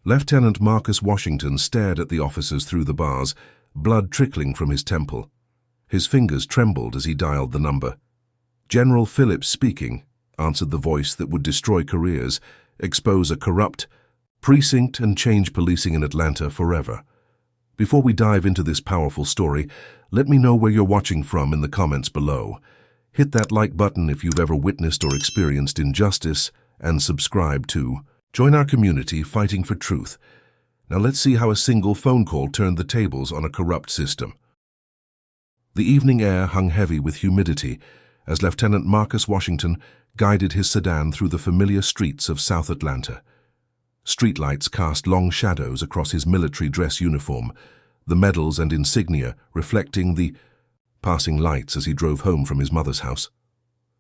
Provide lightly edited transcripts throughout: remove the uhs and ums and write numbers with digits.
Lieutenant Marcus Washington stared at the officers through the bars, blood trickling from his temple. His fingers trembled as he dialed the number. "General Phillips speaking," answered the voice that would destroy careers, expose a corrupt precinct, and change policing in Atlanta forever. Before we dive into this powerful story, let me know where you're watching from in the comments below. Hit that like button if you've ever witnessed or experienced injustice, and subscribe to join our community fighting for truth. Now let's see how a single phone call turned the tables on a corrupt system. The evening air hung heavy with humidity as Lieutenant Marcus Washington guided his sedan through the familiar streets of South Atlanta. Streetlights cast long shadows across his military dress uniform, the medals and insignia reflecting the passing lights as he drove home from his mother's house.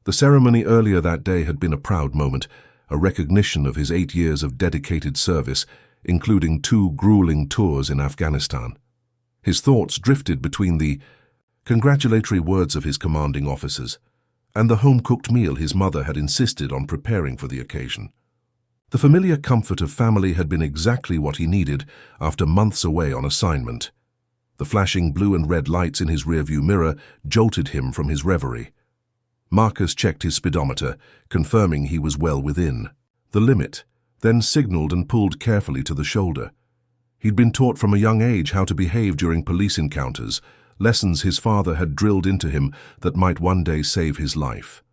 The ceremony earlier that day had been a proud moment, a recognition of his 8 years of dedicated service, including 2 grueling tours in Afghanistan. His thoughts drifted between the congratulatory words of his commanding officers and the home-cooked meal his mother had insisted on preparing for the occasion. The familiar comfort of family had been exactly what he needed after months away on assignment. The flashing blue and red lights in his rearview mirror jolted him from his reverie. Marcus checked his speedometer, confirming he was well within the limit, then signaled and pulled carefully to the shoulder. He'd been taught from a young age how to behave during police encounters, lessons his father had drilled into him that might one day save his life.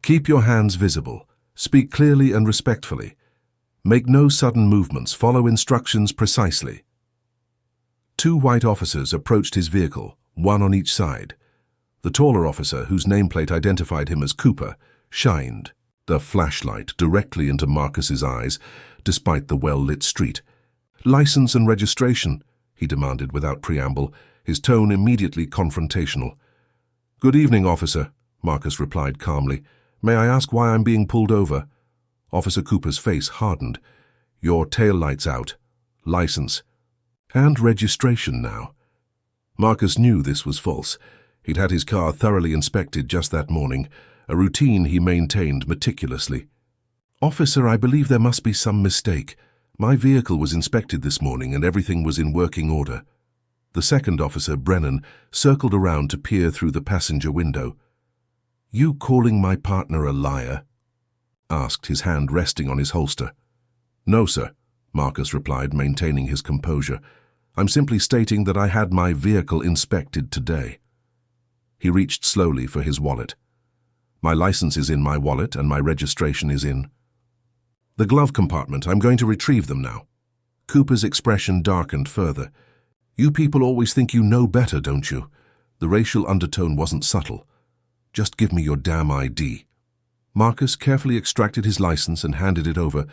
Keep your hands visible, speak clearly and respectfully. Make no sudden movements, follow instructions precisely. 2 white officers approached his vehicle, one on each side. The taller officer, whose nameplate identified him as Cooper, shined the flashlight directly into Marcus's eyes, despite the well-lit street. "License and registration," he demanded without preamble, his tone immediately confrontational. "Good evening, officer," Marcus replied calmly. "May I ask why I'm being pulled over?" Officer Cooper's face hardened. "Your taillight's out. License. And registration now." Marcus knew this was false. He'd had his car thoroughly inspected just that morning, a routine he maintained meticulously. "Officer, I believe there must be some mistake. My vehicle was inspected this morning and everything was in working order." The second officer, Brennan, circled around to peer through the passenger window. "You calling my partner a liar?" asked, his hand resting on his holster. "No, sir," Marcus replied, maintaining his composure. "I'm simply stating that I had my vehicle inspected today." He reached slowly for his wallet. "My license is in my wallet and my registration is in the glove compartment. I'm going to retrieve them now." Cooper's expression darkened further. "You people always think you know better, don't you?" The racial undertone wasn't subtle. "Just give me your damn ID." Marcus carefully extracted his license and handed it over,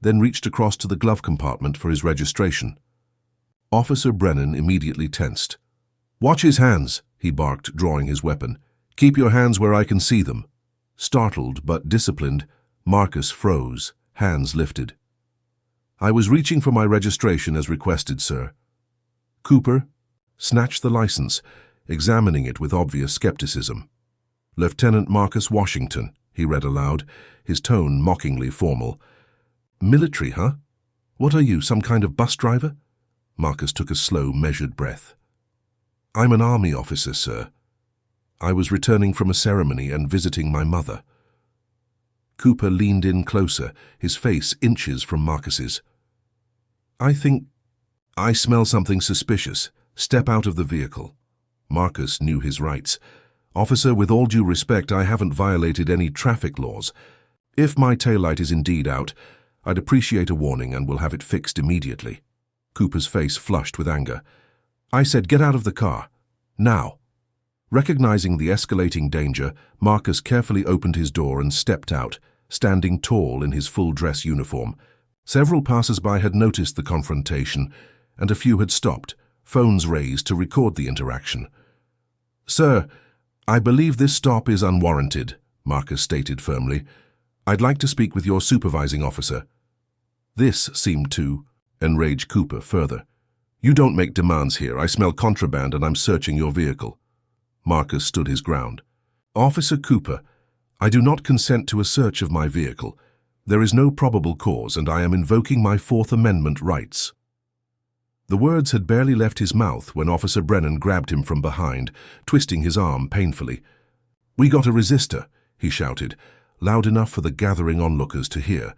then reached across to the glove compartment for his registration. Officer Brennan immediately tensed. "Watch his hands," he barked, drawing his weapon. "Keep your hands where I can see them." Startled but disciplined, Marcus froze, hands lifted. "I was reaching for my registration as requested, sir." Cooper snatched the license, examining it with obvious skepticism. "Lieutenant Marcus Washington," he read aloud, his tone mockingly formal. "Military, huh? What are you, some kind of bus driver?" Marcus took a slow, measured breath. "I'm an army officer, sir. I was returning from a ceremony and visiting my mother." Cooper leaned in closer, his face inches from Marcus's. "I think I smell something suspicious. Step out of the vehicle." Marcus knew his rights. "Officer, with all due respect, I haven't violated any traffic laws. If my taillight is indeed out, I'd appreciate a warning and will have it fixed immediately." Cooper's face flushed with anger. "I said get out of the car. Now." Recognizing the escalating danger, Marcus carefully opened his door and stepped out, standing tall in his full-dress uniform. Several passers-by had noticed the confrontation, and a few had stopped, phones raised to record the interaction. "Sir, I believe this stop is unwarranted," Marcus stated firmly. "I'd like to speak with your supervising officer." This seemed to enrage Cooper further. "You don't make demands here. I smell contraband and I'm searching your vehicle." Marcus stood his ground. "Officer Cooper, I do not consent to a search of my vehicle. There is no probable cause, and I am invoking my Fourth Amendment rights." The words had barely left his mouth when Officer Brennan grabbed him from behind, twisting his arm painfully. "We got a resistor," he shouted, loud enough for the gathering onlookers to hear.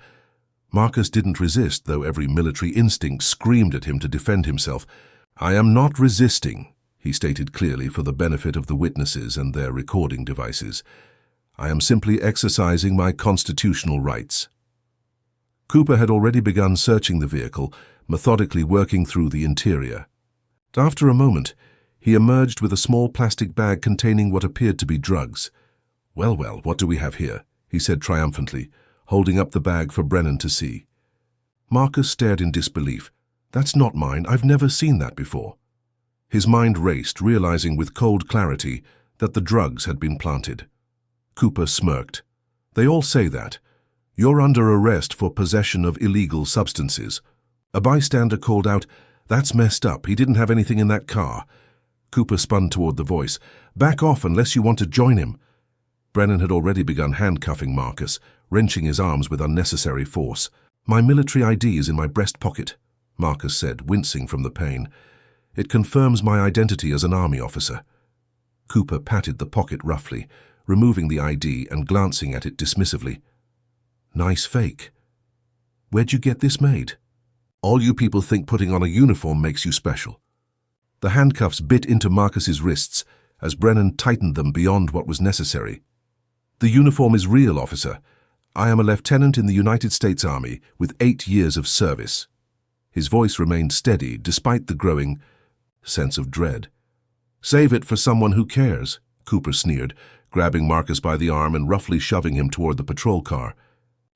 Marcus didn't resist, though every military instinct screamed at him to defend himself. "I am not resisting," he stated clearly for the benefit of the witnesses and their recording devices. "I am simply exercising my constitutional rights." Cooper had already begun searching the vehicle, methodically working through the interior. After a moment, he emerged with a small plastic bag containing what appeared to be drugs. "Well, well, what do we have here?" he said triumphantly, holding up the bag for Brennan to see. Marcus stared in disbelief. "That's not mine. I've never seen that before." His mind raced, realizing with cold clarity that the drugs had been planted. Cooper smirked. "They all say that. You're under arrest for possession of illegal substances." A bystander called out, "That's messed up. He didn't have anything in that car." Cooper spun toward the voice. "Back off unless you want to join him." Brennan had already begun handcuffing Marcus, wrenching his arms with unnecessary force. "My military ID is in my breast pocket," Marcus said, wincing from the pain. "It confirms my identity as an army officer." Cooper patted the pocket roughly, removing the ID and glancing at it dismissively. "Nice fake. Where'd you get this made? All you people think putting on a uniform makes you special." The handcuffs bit into Marcus's wrists as Brennan tightened them beyond what was necessary. "The uniform is real, officer. I am a lieutenant in the United States Army with 8 years of service." His voice remained steady despite the growing sense of dread. "Save it for someone who cares," Cooper sneered, grabbing Marcus by the arm and roughly shoving him toward the patrol car.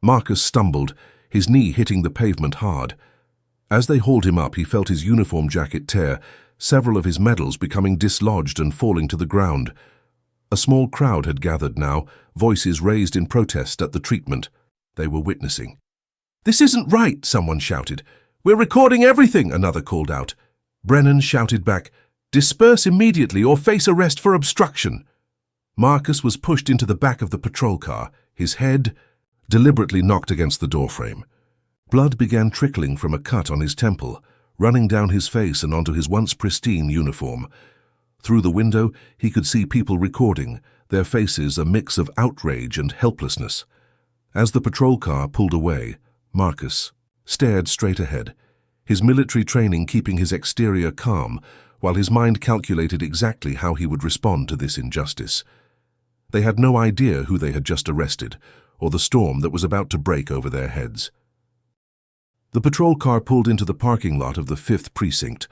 Marcus stumbled, his knee hitting the pavement hard. As they hauled him up, he felt his uniform jacket tear, several of his medals becoming dislodged and falling to the ground. A small crowd had gathered now, voices raised in protest at the treatment they were witnessing. "This isn't right," someone shouted. "We're recording everything," another called out. Brennan shouted back, "Disperse immediately or face arrest for obstruction." Marcus was pushed into the back of the patrol car, his head deliberately knocked against the doorframe. Blood began trickling from a cut on his temple, running down his face and onto his once pristine uniform. Through the window, he could see people recording, their faces a mix of outrage and helplessness. As the patrol car pulled away, Marcus stared straight ahead, his military training keeping his exterior calm, while his mind calculated exactly how he would respond to this injustice. They had no idea who they had just arrested, or the storm that was about to break over their heads. The patrol car pulled into the parking lot of the 5th Precinct,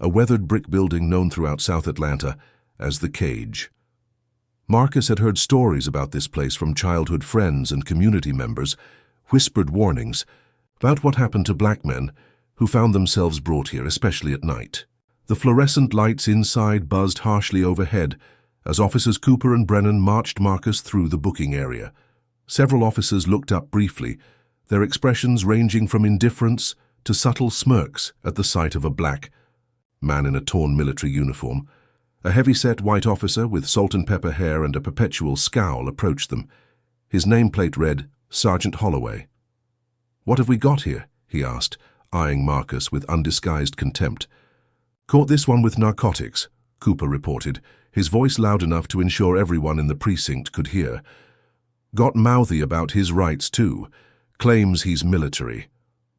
a weathered brick building known throughout South Atlanta as the Cage. Marcus had heard stories about this place from childhood friends and community members, whispered warnings about what happened to black men who found themselves brought here, especially at night. The fluorescent lights inside buzzed harshly overhead as Officers Cooper and Brennan marched Marcus through the booking area. Several officers looked up briefly, their expressions ranging from indifference to subtle smirks at the sight of a black man in a torn military uniform. A heavy-set white officer with salt-and-pepper hair and a perpetual scowl approached them. His nameplate read, Sergeant Holloway. "What have we got here?" he asked, eyeing Marcus with undisguised contempt. "Caught this one with narcotics," Cooper reported, his voice loud enough to ensure everyone in the precinct could hear. "Got mouthy about his rights, too. Claims he's military."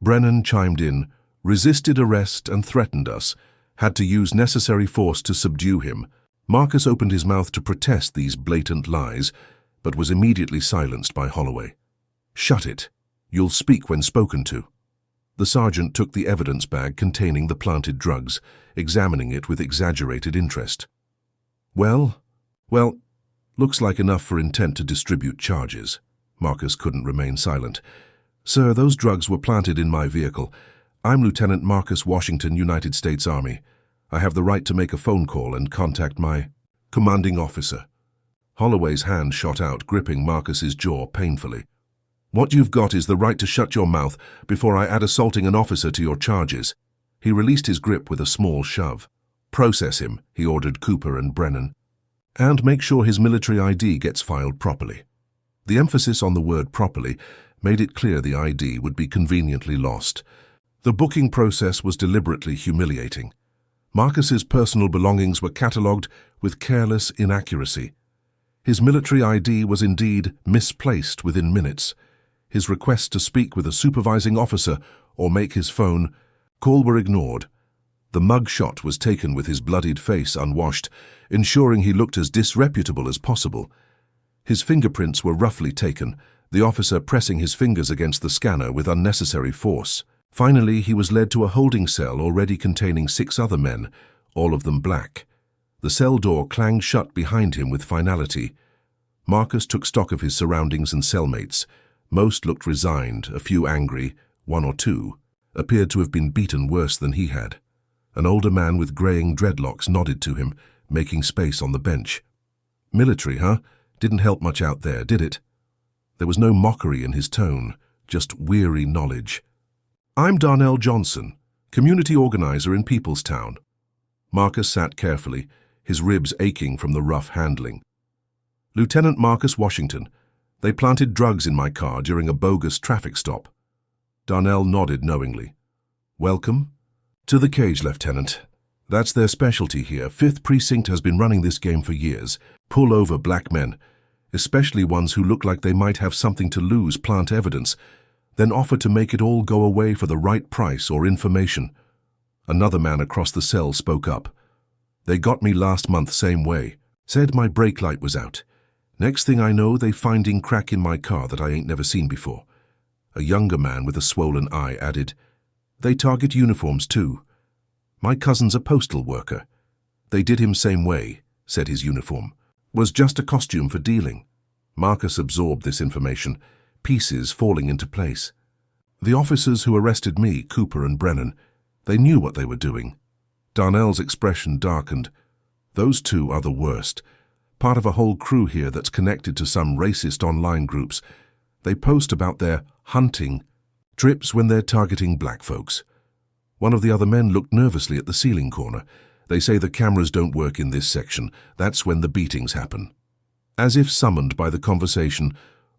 Brennan chimed in, "Resisted arrest and threatened us. Had to use necessary force to subdue him." Marcus opened his mouth to protest these blatant lies, but was immediately silenced by Holloway. "Shut it. You'll speak when spoken to." The sergeant took the evidence bag containing the planted drugs, examining it with exaggerated interest. Well, looks like enough for intent to distribute charges." Marcus couldn't remain silent. "Sir, those drugs were planted in my vehicle. I'm Lieutenant Marcus Washington, United States Army. I have the right to make a phone call and contact my commanding officer." Holloway's hand shot out, gripping Marcus's jaw painfully. "What you've got is the right to shut your mouth before I add assaulting an officer to your charges." He released his grip with a small shove. "Process him," he ordered Cooper and Brennan. "And make sure his military ID gets filed properly." The emphasis on the word properly made it clear the ID would be conveniently lost. The booking process was deliberately humiliating. Marcus's personal belongings were catalogued with careless inaccuracy. His military ID was indeed misplaced within minutes. His requests to speak with a supervising officer or make his phone call were ignored. The mug shot was taken with his bloodied face unwashed, ensuring he looked as disreputable as possible. His fingerprints were roughly taken, the officer pressing his fingers against the scanner with unnecessary force. Finally, he was led to a holding cell already containing 6 other men, all of them black. The cell door clanged shut behind him with finality. Marcus took stock of his surroundings and cellmates. Most looked resigned, a few angry, 1 or 2 appeared to have been beaten worse than he had. An older man with graying dreadlocks nodded to him, making space on the bench. Military, huh? Didn't help much out there, did it? There was no mockery in his tone, just weary knowledge. I'm Darnell Johnson, community organizer in Peoplestown. Marcus sat carefully, his ribs aching from the rough handling. Lieutenant Marcus Washington. They planted drugs in my car during a bogus traffic stop. Darnell nodded knowingly. Welcome? To the cage, Lieutenant. That's their specialty here. 5th Precinct has been running this game for years. Pull over black men, especially ones who look like they might have something to lose, plant evidence, then offer to make it all go away for the right price or information. Another man across the cell spoke up. They got me last month same way. Said my brake light was out. Next thing I know, they finding crack in my car that I ain't never seen before. A younger man with a swollen eye added, they target uniforms too. My cousin's a postal worker. They did him same way, said his uniform. Was just a costume for dealing. Marcus absorbed this information, pieces falling into place. The officers who arrested me, Cooper and Brennan, they knew what they were doing. Darnell's expression darkened. Those 2 are the worst. Part of a whole crew here that's connected to some racist online groups. They post about their hunting trips when they're targeting black folks. One of the other men looked nervously at the ceiling corner. They say the cameras don't work in this section. That's when the beatings happen. As if summoned by the conversation,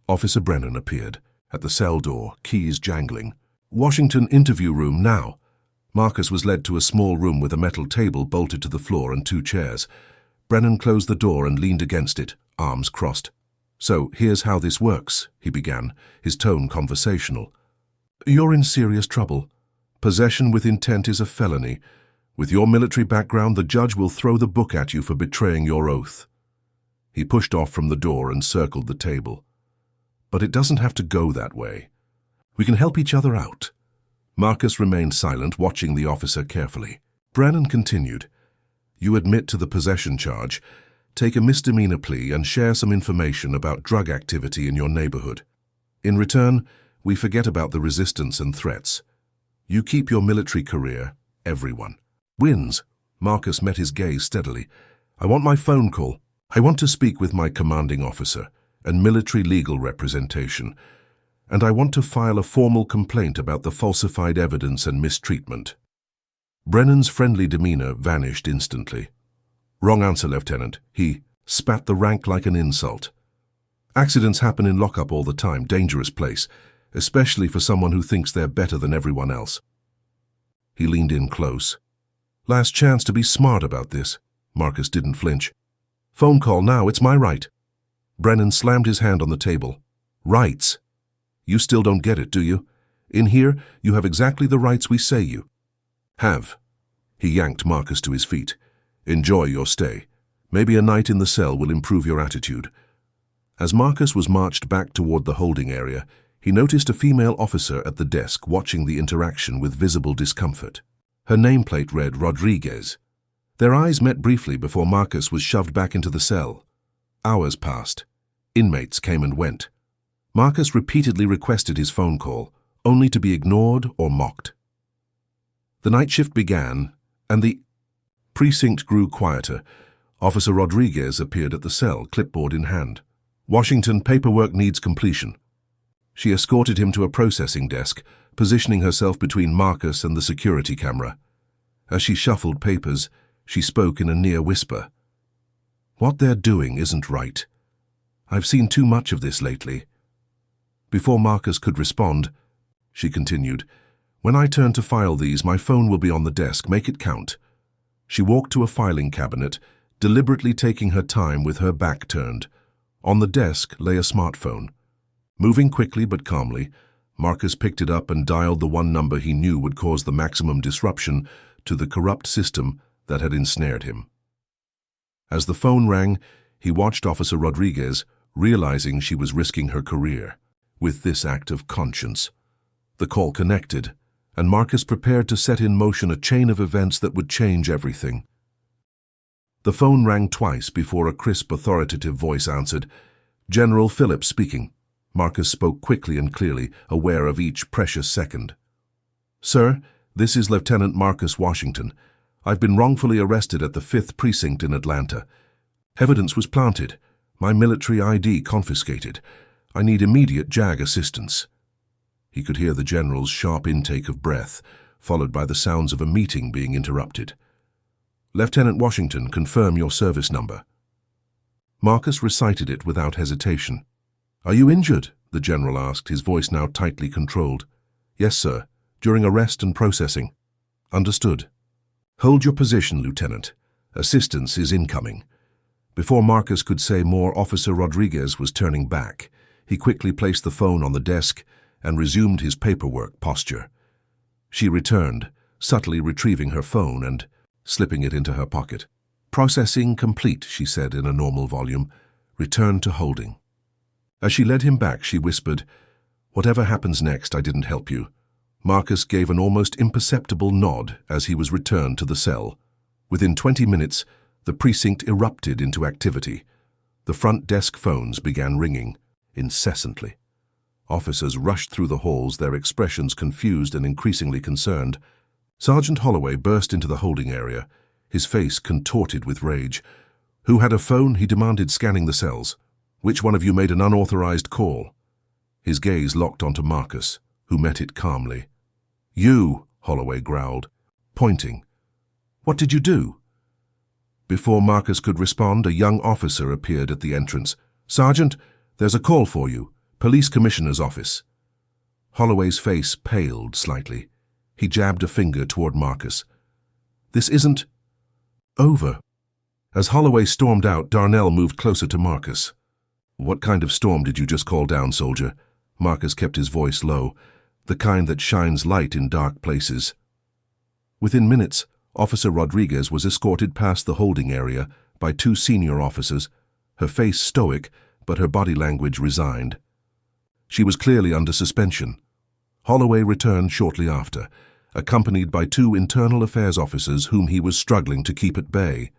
Officer Brennan appeared, at the cell door, keys jangling. Washington interview room now. Marcus was led to a small room with a metal table bolted to the floor and 2 chairs. Brennan closed the door and leaned against it, arms crossed. So, here's how this works, he began, his tone conversational. You're in serious trouble. Possession with intent is a felony. With your military background, the judge will throw the book at you for betraying your oath. He pushed off from the door and circled the table. But it doesn't have to go that way. We can help each other out. Marcus remained silent, watching the officer carefully. Brennan continued. You admit to the possession charge, take a misdemeanor plea and share some information about drug activity in your neighborhood. In return, we forget about the resistance and threats. You keep your military career, everyone. Wins. Marcus met his gaze steadily. I want my phone call. I want to speak with my commanding officer and military legal representation. And I want to file a formal complaint about the falsified evidence and mistreatment. Brennan's friendly demeanor vanished instantly. Wrong answer, Lieutenant. He spat the rank like an insult. Accidents happen in lockup all the time, dangerous place, especially for someone who thinks they're better than everyone else. He leaned in close. Last chance to be smart about this. Marcus didn't flinch. Phone call now, it's my right. Brennan slammed his hand on the table. Rights? You still don't get it, do you? In here, you have exactly the rights we say you have. He yanked Marcus to his feet. Enjoy your stay. Maybe a night in the cell will improve your attitude. As Marcus was marched back toward the holding area, he noticed a female officer at the desk watching the interaction with visible discomfort. Her nameplate read Rodriguez. Their eyes met briefly before Marcus was shoved back into the cell. Hours passed. Inmates came and went. Marcus repeatedly requested his phone call, only to be ignored or mocked. The night shift began, and the precinct grew quieter. Officer Rodriguez appeared at the cell, clipboard in hand. Washington, paperwork needs completion. She escorted him to a processing desk, positioning herself between Marcus and the security camera. As she shuffled papers, she spoke in a near whisper. What they're doing isn't right. I've seen too much of this lately. Before Marcus could respond, she continued, "When I turn to file these, my phone will be on the desk. Make it count." She walked to a filing cabinet, deliberately taking her time with her back turned. On the desk lay a smartphone. Moving quickly but calmly, Marcus picked it up and dialed the one number he knew would cause the maximum disruption to the corrupt system that had ensnared him. As the phone rang, he watched Officer Rodriguez, realizing she was risking her career with this act of conscience. The call connected, and Marcus prepared to set in motion a chain of events that would change everything. The phone rang twice before a crisp, authoritative voice answered. "General Phillips speaking." Marcus spoke quickly and clearly, aware of each precious second. "Sir, this is Lieutenant Marcus Washington. I've been wrongfully arrested at the 5th Precinct in Atlanta. Evidence was planted. My military ID confiscated. I need immediate JAG assistance." He could hear the general's sharp intake of breath, followed by the sounds of a meeting being interrupted. "Lieutenant Washington, confirm your service number." Marcus recited it without hesitation. "Are you injured?" the general asked, his voice now tightly controlled. "Yes, sir. During arrest and processing." "Understood. Hold your position, Lieutenant. Assistance is incoming." Before Marcus could say more, Officer Rodriguez was turning back. He quickly placed the phone on the desk and resumed his paperwork posture. She returned, subtly retrieving her phone and slipping it into her pocket. "Processing complete," she said in a normal volume. "Return to holding." As she led him back, she whispered, "Whatever happens next, I didn't help you." Marcus gave an almost imperceptible nod as he was returned to the cell. Within 20 minutes, the precinct erupted into activity. The front desk phones began ringing incessantly. Officers rushed through the halls, their expressions confused and increasingly concerned. Sergeant Holloway burst into the holding area, his face contorted with rage. "Who had a phone?" he demanded, scanning the cells. "Which one of you made an unauthorized call?" His gaze locked onto Marcus, who met it calmly. "You," Holloway growled, pointing. "What did you do?" Before Marcus could respond, a young officer appeared at the entrance. "Sergeant, there's a call for you. Police Commissioner's office." Holloway's face paled slightly. He jabbed a finger toward Marcus. "This isn't over." As Holloway stormed out, Darnell moved closer to Marcus. "What kind of storm did you just call down, soldier?" Marcus kept his voice low, the kind that shines light in dark places. Within minutes, Officer Rodriguez was escorted past the holding area by 2 senior officers, her face stoic, but her body language resigned. She was clearly under suspension. Holloway returned shortly after, accompanied by 2 internal affairs officers whom he was struggling to keep at bay.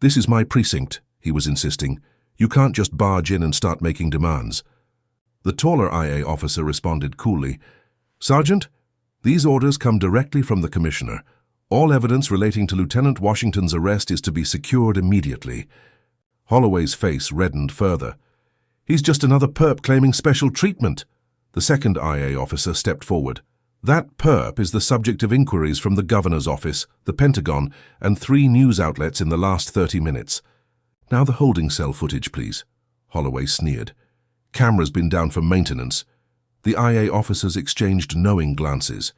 "This is my precinct," he was insisting. "You can't just barge in and start making demands." The taller IA officer responded coolly, "Sergeant, these orders come directly from the Commissioner. All evidence relating to Lieutenant Washington's arrest is to be secured immediately." Holloway's face reddened further. "He's just another perp claiming special treatment." The second IA officer stepped forward. "That perp is the subject of inquiries from the Governor's office, the Pentagon, and 3 news outlets in the last 30 minutes. Now the holding cell footage, please." Holloway sneered. "Camera's been down for maintenance." The IA officers exchanged knowing glances.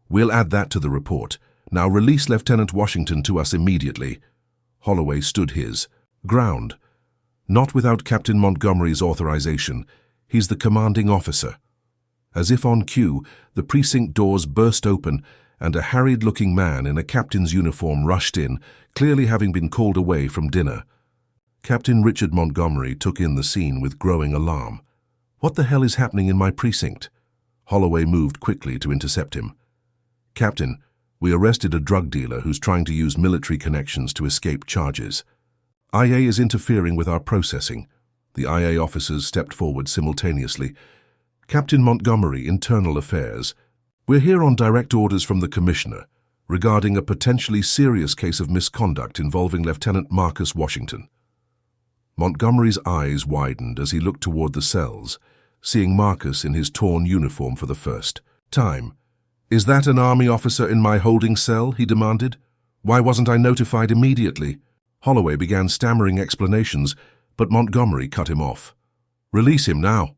"We'll add that to the report. Now release Lieutenant Washington to us immediately." Holloway stood his ground. "Not without Captain Montgomery's authorization. He's the commanding officer." As if on cue, the precinct doors burst open and a harried-looking man in a captain's uniform rushed in, clearly having been called away from dinner. Captain Richard Montgomery took in the scene with growing alarm. "What the hell is happening in my precinct?" Holloway moved quickly to intercept him. "Captain, we arrested a drug dealer who's trying to use military connections to escape charges. IA is interfering with our processing." The IA officers stepped forward simultaneously. "Captain Montgomery, Internal Affairs. We're here on direct orders from the Commissioner regarding a potentially serious case of misconduct involving Lieutenant Marcus Washington." Montgomery's eyes widened as he looked toward the cells, seeing Marcus in his torn uniform for the first time. "Is that an Army officer in my holding cell?" he demanded. "Why wasn't I notified immediately?" Holloway began stammering explanations, but Montgomery cut him off. "Release him now."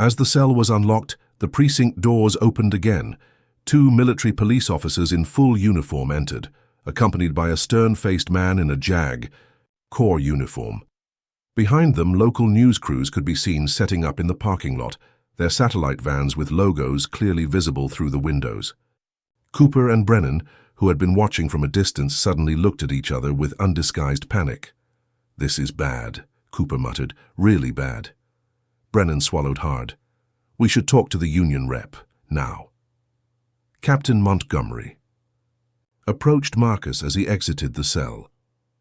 As the cell was unlocked, the precinct doors opened again. 2 military police officers in full uniform entered, accompanied by a stern-faced man in a JAG Corps uniform. Behind them, local news crews could be seen setting up in the parking lot, their satellite vans with logos clearly visible through the windows. Cooper and Brennan, who had been watching from a distance, suddenly looked at each other with undisguised panic. "This is bad," Cooper muttered. "Really bad." Brennan swallowed hard. "We should talk to the union rep, now." Captain Montgomery approached Marcus as he exited the cell.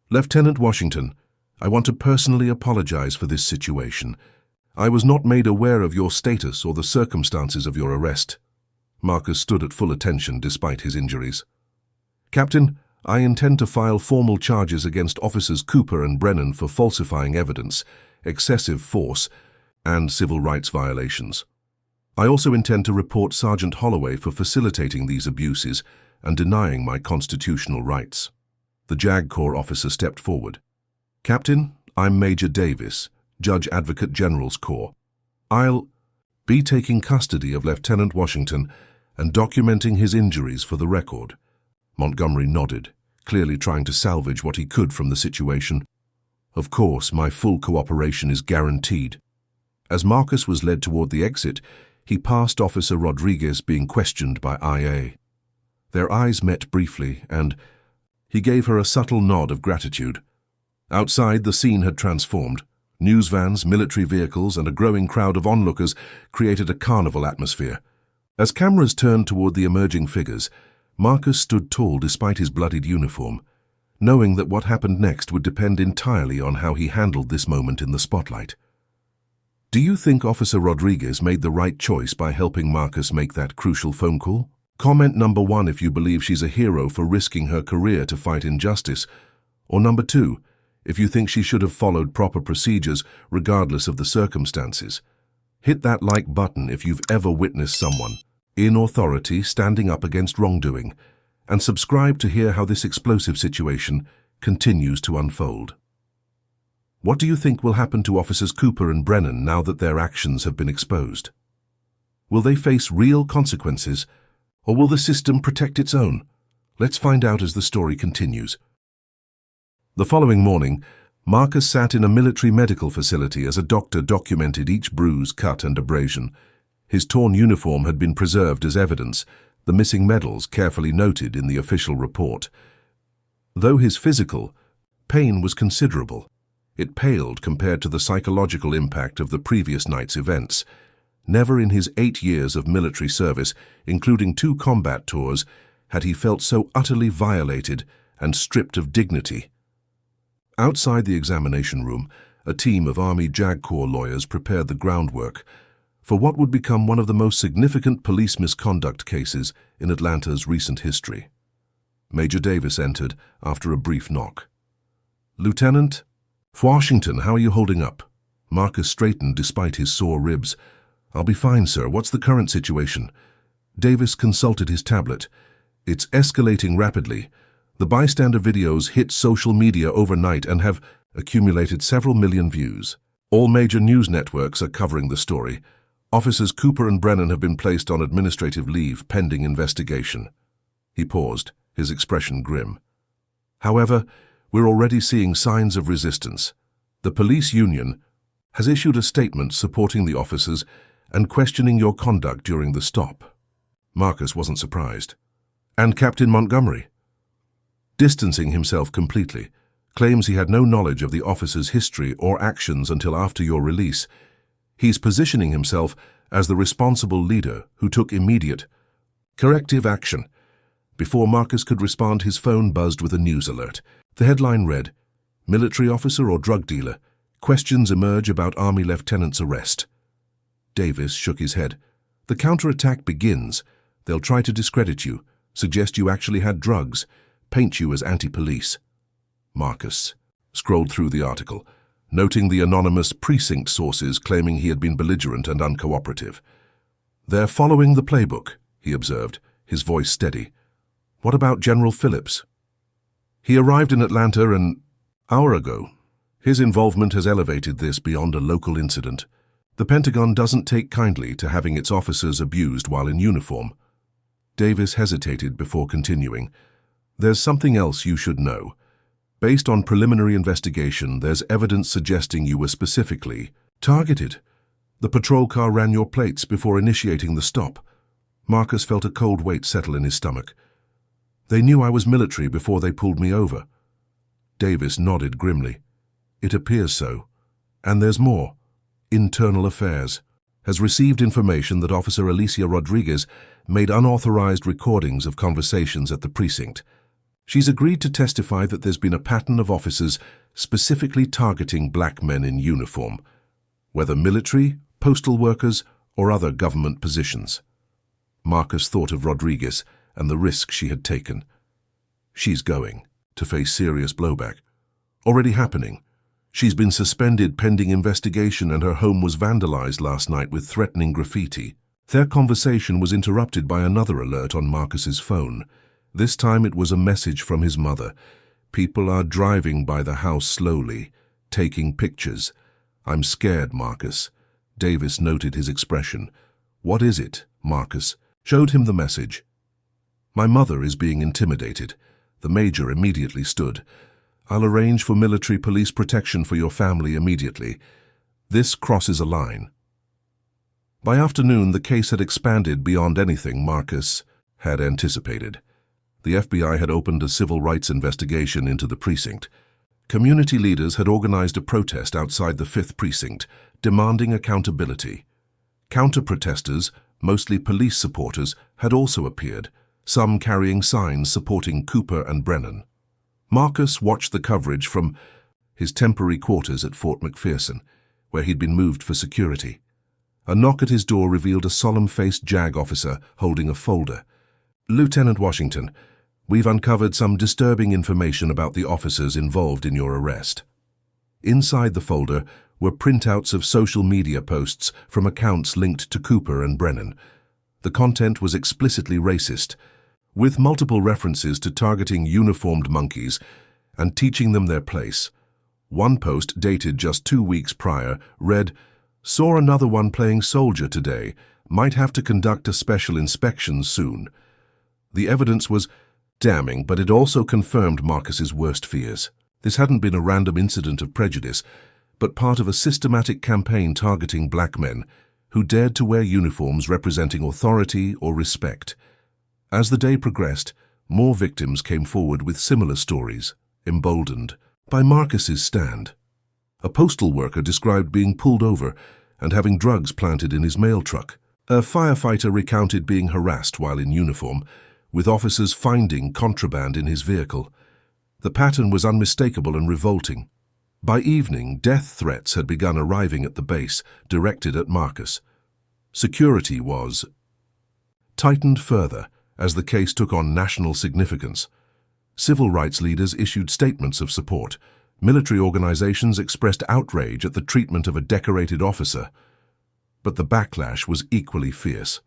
"Lieutenant Washington, I want to personally apologize for this situation. I was not made aware of your status or the circumstances of your arrest." Marcus stood at full attention despite his injuries. "Captain, I intend to file formal charges against Officers Cooper and Brennan for falsifying evidence, excessive force, and civil rights violations. I also intend to report Sergeant Holloway for facilitating these abuses and denying my constitutional rights." The JAG Corps officer stepped forward. "Captain, I'm Major Davis, Judge Advocate General's Corps. I'll be taking custody of Lieutenant Washington and documenting his injuries for the record." Montgomery nodded, clearly trying to salvage what he could from the situation. "Of course, my full cooperation is guaranteed." As Marcus was led toward the exit, he passed Officer Rodriguez being questioned by IA. Their eyes met briefly, and he gave her a subtle nod of gratitude. Outside, the scene had transformed. News vans, military vehicles, and a growing crowd of onlookers created a carnival atmosphere. As cameras turned toward the emerging figures, Marcus stood tall despite his bloodied uniform, knowing that what happened next would depend entirely on how he handled this moment in the spotlight. "Do you think Officer Rodriguez made the right choice by helping Marcus make that crucial phone call? Comment number 1 if you believe she's a hero for risking her career to fight injustice, or number 2, if you think she should have followed proper procedures regardless of the circumstances. Hit that like button if you've ever witnessed someone in authority standing up against wrongdoing, and subscribe to hear how this explosive situation continues to unfold. What do you think will happen to Officers Cooper and Brennan now that their actions have been exposed? Will they face real consequences, or will the system protect its own? Let's find out as the story continues. The following morning, Marcus sat in a military medical facility as a doctor documented each bruise, cut, and abrasion. His torn uniform had been preserved as evidence, the missing medals carefully noted in the official report. Though his physical pain was considerable, it paled compared to the psychological impact of the previous night's events. Never in his 8 years of military service, including 2 combat tours, had he felt so utterly violated and stripped of dignity. Outside the examination room, a team of Army JAG Corps lawyers prepared the groundwork for what would become one of the most significant police misconduct cases in Atlanta's recent history. Major Davis entered after a brief knock. "Lieutenant Washington, how are you holding up?" Marcus straightened despite his sore ribs. "I'll be fine, sir. What's the current situation?" Davis consulted his tablet. "It's escalating rapidly. The bystander videos hit social media overnight and have accumulated several million views. All major news networks are covering the story. Officers Cooper and Brennan have been placed on administrative leave pending investigation." He paused, his expression grim. "However, we're already seeing signs of resistance. The police union has issued a statement supporting the officers and questioning your conduct during the stop." Marcus wasn't surprised. "And Captain Montgomery?" Distancing himself completely, claims he had no knowledge of the officer's history or actions until after your release. He's positioning himself as the responsible leader who took immediate corrective action. Before Marcus could respond, his phone buzzed with a news alert. The headline read, "Military officer or drug dealer? Questions emerge about Army lieutenant's arrest." Davis shook his head. "The counterattack begins. They'll try to discredit you, suggest you actually had drugs, paint you as anti-police." Marcus scrolled through the article, noting the anonymous Precinct sources claiming he had been belligerent and uncooperative. "They're following the playbook," he observed, his voice steady. "What about General Phillips?" "He arrived in Atlanta an hour ago. His involvement has elevated this beyond a local incident. The Pentagon doesn't take kindly to having its officers abused while in uniform. Davis hesitated before continuing. There's something else you should know. Based on preliminary investigation, there's evidence suggesting you were specifically targeted. The patrol car ran your plates before initiating the stop. Marcus felt a cold weight settle in his stomach. They knew I was military before they pulled me over. Davis nodded grimly. It appears so. And there's more. Internal Affairs has received information that Officer Alicia Rodriguez made unauthorized recordings of conversations at the precinct. She's agreed to testify that there's been a pattern of officers specifically targeting black men in uniform, whether military, postal workers, or other government positions. Marcus thought of Rodriguez and the risk she had taken. She's going to face serious blowback. Already happening. She's been suspended pending investigation and her home was vandalized last night with threatening graffiti. Their conversation was interrupted by another alert on Marcus's phone. This time it was a message from his mother. People are driving by the house slowly, taking pictures. I'm scared, Marcus. Davis noted his expression. What is it, Marcus? Showed him the message. My mother is being intimidated. The major immediately stood. I'll arrange for military police protection for your family immediately. This crosses a line. By afternoon, the case had expanded beyond anything Marcus had anticipated. The FBI had opened a civil rights investigation into the precinct. Community leaders had organized a protest outside the 5th Precinct, demanding accountability. Counter-protesters, mostly police supporters, had also appeared, some carrying signs supporting Cooper and Brennan. Marcus watched the coverage from his temporary quarters at Fort McPherson, where he'd been moved for security. A knock at his door revealed a solemn-faced JAG officer holding a folder. Lieutenant Washington, we've uncovered some disturbing information about the officers involved in your arrest. Inside the folder were printouts of social media posts from accounts linked to Cooper and Brennan. The content was explicitly racist, with multiple references to targeting uniformed monkeys and teaching them their place. One post, dated just 2 weeks prior, read, "Saw another one playing soldier today. Might have to conduct a special inspection soon." The evidence was damning, but it also confirmed Marcus's worst fears. This hadn't been a random incident of prejudice, but part of a systematic campaign targeting black men who dared to wear uniforms representing authority or respect. As the day progressed, more victims came forward with similar stories, emboldened by Marcus's stand. A postal worker described being pulled over and having drugs planted in his mail truck. A firefighter recounted being harassed while in uniform, with officers finding contraband in his vehicle. The pattern was unmistakable and revolting. By evening, death threats had begun arriving at the base, directed at Marcus. Security was tightened further as the case took on national significance. Civil rights leaders issued statements of support. Military organizations expressed outrage at the treatment of a decorated officer. But the backlash was equally fierce.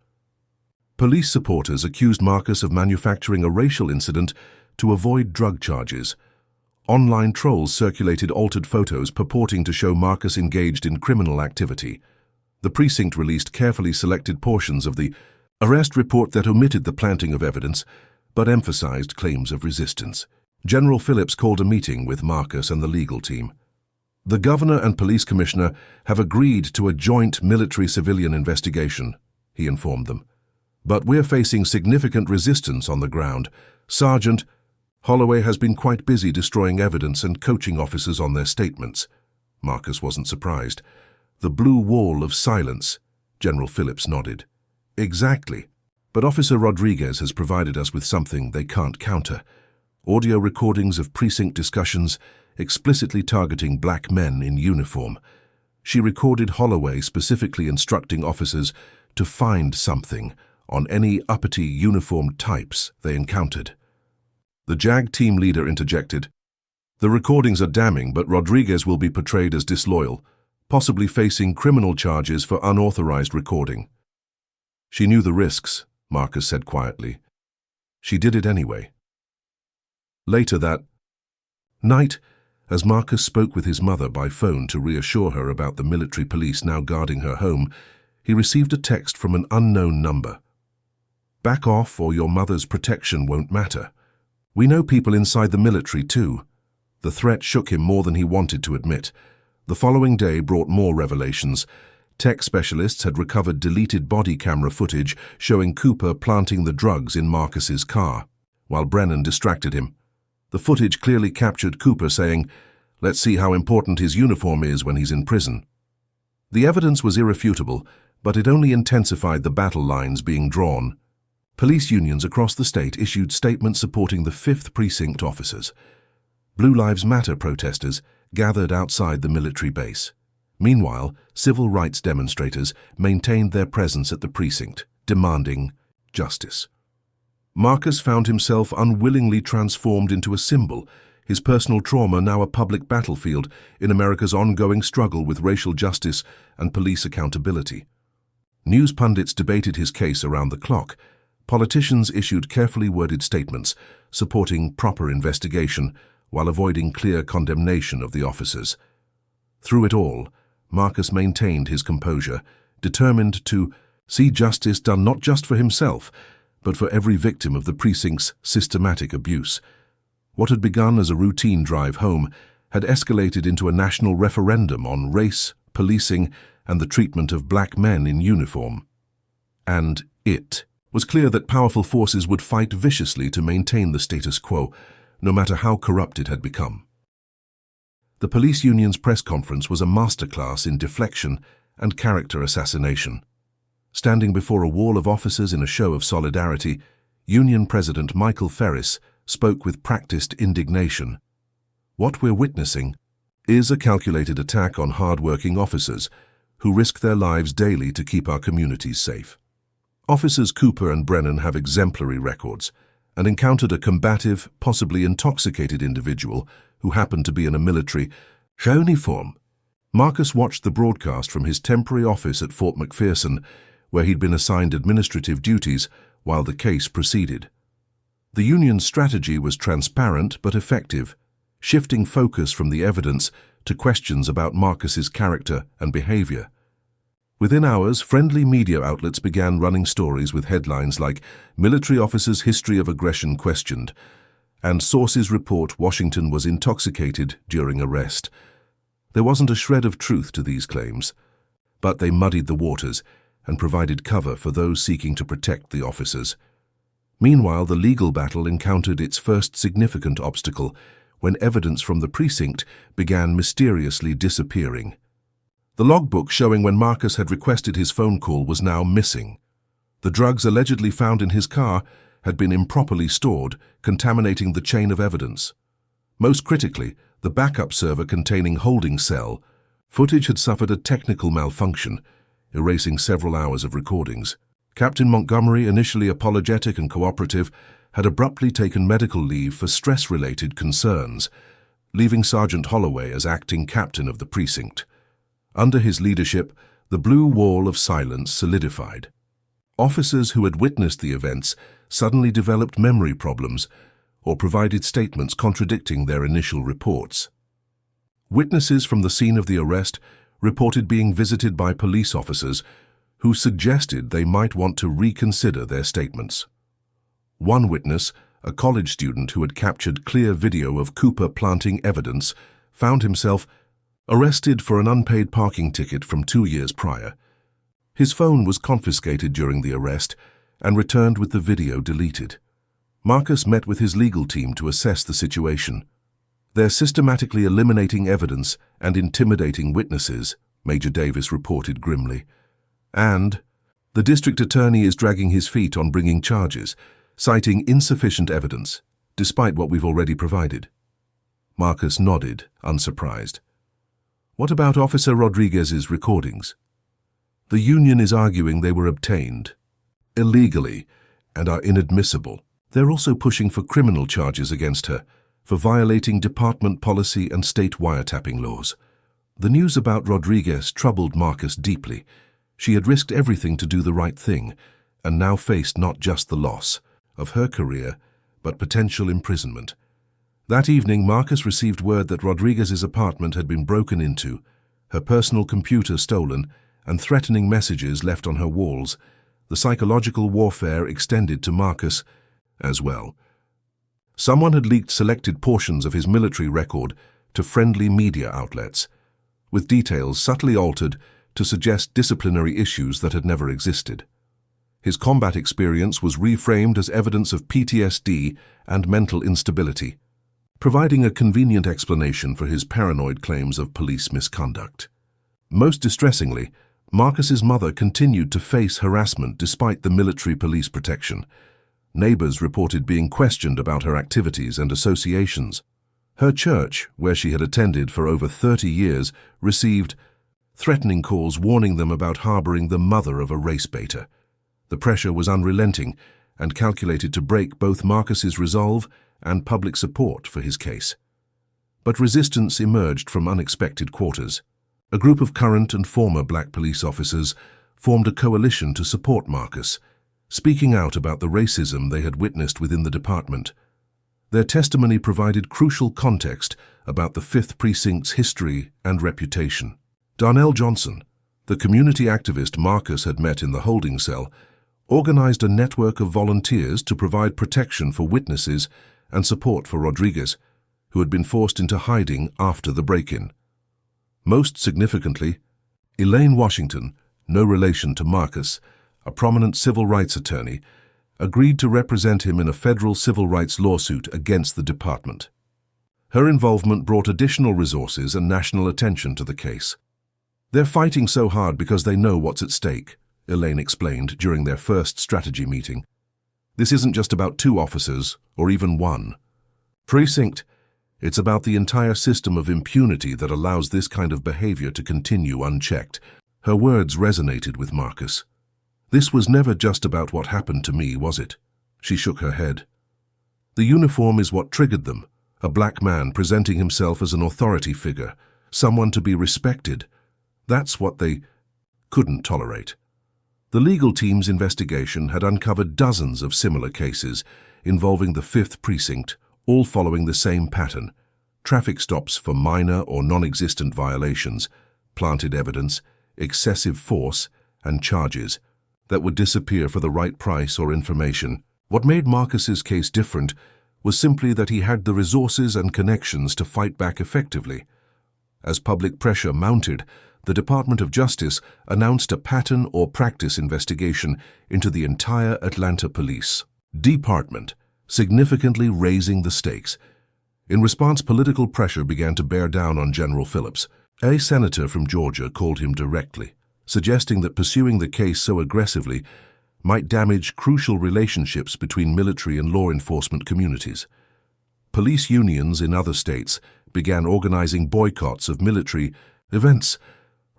Police supporters accused Marcus of manufacturing a racial incident to avoid drug charges. Online trolls circulated altered photos purporting to show Marcus engaged in criminal activity. The precinct released carefully selected portions of the arrest report that omitted the planting of evidence, but emphasized claims of resistance. General Phillips called a meeting with Marcus and the legal team. The governor and police commissioner have agreed to a joint military-civilian investigation, he informed them. But we're facing significant resistance on the ground. Sergeant Holloway has been quite busy destroying evidence and coaching officers on their statements. Marcus wasn't surprised. The blue wall of silence. General Phillips nodded. Exactly. But Officer Rodriguez has provided us with something they can't counter. Audio recordings of precinct discussions explicitly targeting black men in uniform. She recorded Holloway specifically instructing officers to find something on any uppity uniformed types they encountered. The JAG team leader interjected, "The recordings are damning, but Rodriguez will be portrayed as disloyal, possibly facing criminal charges for unauthorized recording." She knew the risks, Marcus said quietly. She did it anyway. Later that night, As Marcus spoke with his mother by phone to reassure her about the military police now guarding her home, he received a text from an unknown number. "Back off or your mother's protection won't matter. We know people inside the military too." The threat shook him more than he wanted to admit. The following day brought more revelations. Tech specialists had recovered deleted body camera footage showing Cooper planting the drugs in Marcus's car, while Brennan distracted him. The footage clearly captured Cooper saying, "Let's see how important his uniform is when he's in prison." The evidence was irrefutable, but it only intensified the battle lines being drawn. Police unions across the state issued statements supporting the 5th Precinct officers. Blue Lives Matter protesters gathered outside the military base. Meanwhile, civil rights demonstrators maintained their presence at the precinct, demanding justice. Marcus found himself unwillingly transformed into a symbol, his personal trauma now a public battlefield in America's ongoing struggle with racial justice and police accountability. News pundits debated his case around the clock. Politicians issued carefully worded statements supporting proper investigation while avoiding clear condemnation of the officers. Through it all, Marcus maintained his composure, determined to see justice done not just for himself, but for every victim of the precinct's systematic abuse. What had begun as a routine drive home had escalated into a national referendum on race, policing, and the treatment of black men in uniform. And it was clear that powerful forces would fight viciously to maintain the status quo, no matter how corrupt it had become. The police union's press conference was a masterclass in deflection and character assassination. Standing before a wall of officers in a show of solidarity, Union President Michael Ferris spoke with practiced indignation. "What we're witnessing is a calculated attack on hard-working officers who risk their lives daily to keep our communities safe. Officers Cooper and Brennan have exemplary records and encountered a combative, possibly intoxicated individual who happened to be in a military uniform." Marcus watched the broadcast from his temporary office at Fort McPherson, where he'd been assigned administrative duties while the case proceeded. The union's strategy was transparent but effective, shifting focus from the evidence to questions about Marcus's character and behavior. Within hours, friendly media outlets began running stories with headlines like "Military Officer's History of Aggression Questioned" and "Sources Report Washington Was Intoxicated During Arrest." There wasn't a shred of truth to these claims, but they muddied the waters and provided cover for those seeking to protect the officers. Meanwhile, the legal battle encountered its first significant obstacle when evidence from the precinct began mysteriously disappearing. The logbook showing when Marcus had requested his phone call was now missing. The drugs allegedly found in his car had been improperly stored, contaminating the chain of evidence. Most critically, the backup server containing holding cell footage had suffered a technical malfunction, erasing several hours of recordings. Captain Montgomery, initially apologetic and cooperative, had abruptly taken medical leave for stress-related concerns, leaving Sergeant Holloway as acting captain of the precinct. Under his leadership, the blue wall of silence solidified. Officers who had witnessed the events suddenly developed memory problems or provided statements contradicting their initial reports. Witnesses from the scene of the arrest reported being visited by police officers who suggested they might want to reconsider their statements. One witness, a college student who had captured clear video of Cooper planting evidence, found himself arrested for an unpaid parking ticket from 2 years prior. His phone was confiscated during the arrest and returned with the video deleted. Marcus met with his legal team to assess the situation. "They're systematically eliminating evidence and intimidating witnesses," Major Davis reported grimly. "And the district attorney is dragging his feet on bringing charges, citing insufficient evidence, despite what we've already provided." Marcus nodded, unsurprised. "What about Officer Rodriguez's recordings?" "The union is arguing they were obtained illegally and are inadmissible. They're also pushing for criminal charges against her for violating department policy and state wiretapping laws." The news about Rodriguez troubled Marcus deeply. She had risked everything to do the right thing and now faced not just the loss of her career, but potential imprisonment. That evening, Marcus received word that Rodriguez's apartment had been broken into, her personal computer stolen, and threatening messages left on her walls. The psychological warfare extended to Marcus as well. Someone had leaked selected portions of his military record to friendly media outlets, with details subtly altered to suggest disciplinary issues that had never existed. His combat experience was reframed as evidence of PTSD and mental instability, providing a convenient explanation for his paranoid claims of police misconduct. Most distressingly, Marcus's mother continued to face harassment despite the military police protection. Neighbors reported being questioned about her activities and associations. Her church, where she had attended for over 30 years, received threatening calls warning them about harboring the mother of a race baiter. The pressure was unrelenting and calculated to break both Marcus's resolve and public support for his case. But resistance emerged from unexpected quarters. A group of current and former black police officers formed a coalition to support Marcus, speaking out about the racism they had witnessed within the department. Their testimony provided crucial context about the 5th Precinct's history and reputation. Darnell Johnson, the community activist Marcus had met in the holding cell, organized a network of volunteers to provide protection for witnesses and support for Rodriguez, who had been forced into hiding after the break-in. Most significantly, Elaine Washington, no relation to Marcus, a prominent civil rights attorney, agreed to represent him in a federal civil rights lawsuit against the department. Her involvement brought additional resources and national attention to the case. "They're fighting so hard because they know what's at stake," Elaine explained during their first strategy meeting. "This isn't just about 2 officers, or even 1. Precinct, it's about the entire system of impunity that allows this kind of behavior to continue unchecked." Her words resonated with Marcus. "This was never just about what happened to me, was it?" She shook her head. "The uniform is what triggered them, a black man presenting himself as an authority figure, someone to be respected. That's what they couldn't tolerate." The legal team's investigation had uncovered dozens of similar cases involving the 5th Precinct, all following the same pattern: traffic stops for minor or non-existent violations, planted evidence, excessive force, and charges that would disappear for the right price or information. What made Marcus's case different was simply that he had the resources and connections to fight back effectively. As public pressure mounted, the Department of Justice announced a pattern or practice investigation into the entire Atlanta Police Department, significantly raising the stakes. In response, political pressure began to bear down on General Phillips. A senator from Georgia called him directly, suggesting that pursuing the case so aggressively might damage crucial relationships between military and law enforcement communities. Police unions in other states began organizing boycotts of military events.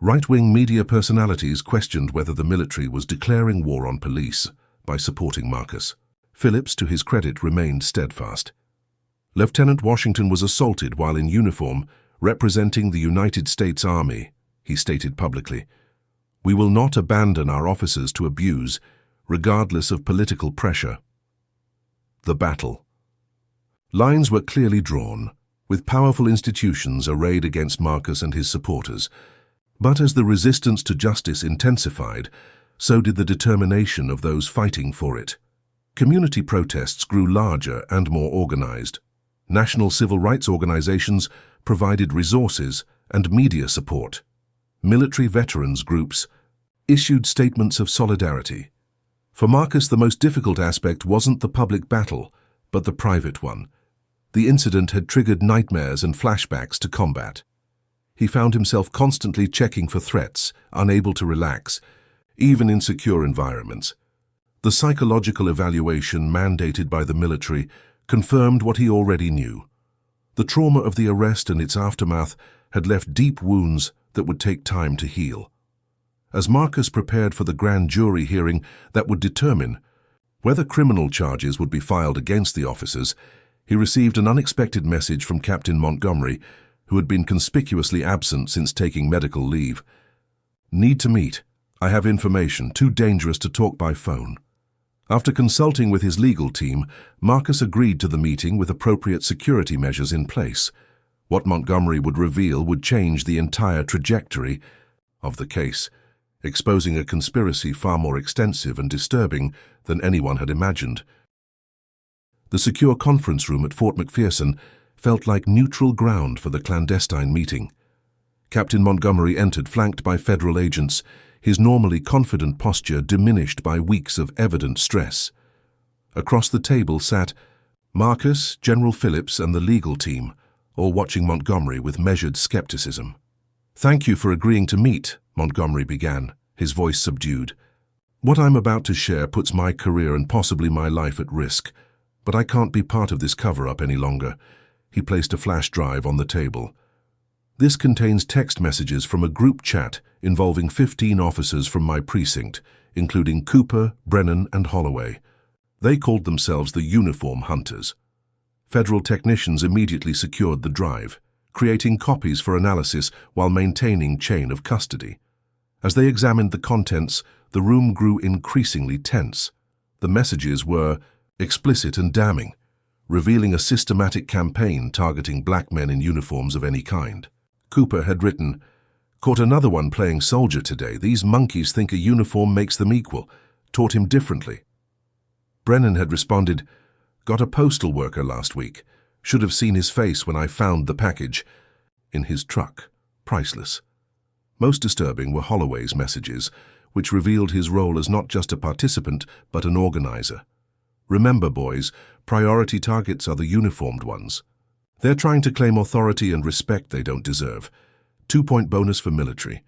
Right-wing media personalities questioned whether the military was declaring war on police by supporting Marcus. Phillips, to his credit, remained steadfast. Lieutenant Washington was assaulted while in uniform, representing the United States Army, he stated publicly. "We will not abandon our officers to abuse, regardless of political pressure." The battle. Lines were clearly drawn, with powerful institutions arrayed against Marcus and his supporters. But as the resistance to justice intensified, so did the determination of those fighting for it. Community protests grew larger and more organized. National civil rights organizations provided resources and media support. Military veterans groups issued statements of solidarity. For Marcus, the most difficult aspect wasn't the public battle, but the private one. The incident had triggered nightmares and flashbacks to combat. He found himself constantly checking for threats, unable to relax, even in secure environments. The psychological evaluation mandated by the military confirmed what he already knew. The trauma of the arrest and its aftermath had left deep wounds that would take time to heal. As Marcus prepared for the grand jury hearing that would determine whether criminal charges would be filed against the officers, he received an unexpected message from Captain Montgomery, who had been conspicuously absent since taking medical leave. "Need to meet. I have information, too dangerous to talk by phone." After consulting with his legal team, Marcus agreed to the meeting with appropriate security measures in place. What Montgomery would reveal would change the entire trajectory of the case, exposing a conspiracy far more extensive and disturbing than anyone had imagined. The secure conference room at Fort McPherson felt like neutral ground for the clandestine meeting. Captain Montgomery entered flanked by federal agents, his normally confident posture diminished by weeks of evident stress. Across the table sat Marcus, General Phillips, and the legal team, all watching Montgomery with measured skepticism. "Thank you for agreeing to meet," Montgomery began, his voice subdued. "What I'm about to share puts my career and possibly my life at risk, but I can't be part of this cover-up any longer." He placed a flash drive on the table. "This contains text messages from a group chat involving 15 officers from my precinct, including Cooper, Brennan, and Holloway. They called themselves the Uniform Hunters." Federal technicians immediately secured the drive, creating copies for analysis while maintaining chain of custody. As they examined the contents, the room grew increasingly tense. The messages were explicit and damning, revealing a systematic campaign targeting black men in uniforms of any kind. Cooper had written, "Caught another one playing soldier today. These monkeys think a uniform makes them equal. Taught him differently." Brennan had responded, "Got a postal worker last week. Should have seen his face when I found the package in his truck. Priceless." Most disturbing were Holloway's messages, which revealed his role as not just a participant, but an organizer. "Remember, boys, priority targets are the uniformed ones. They're trying to claim authority and respect they don't deserve. 2-point bonus for military.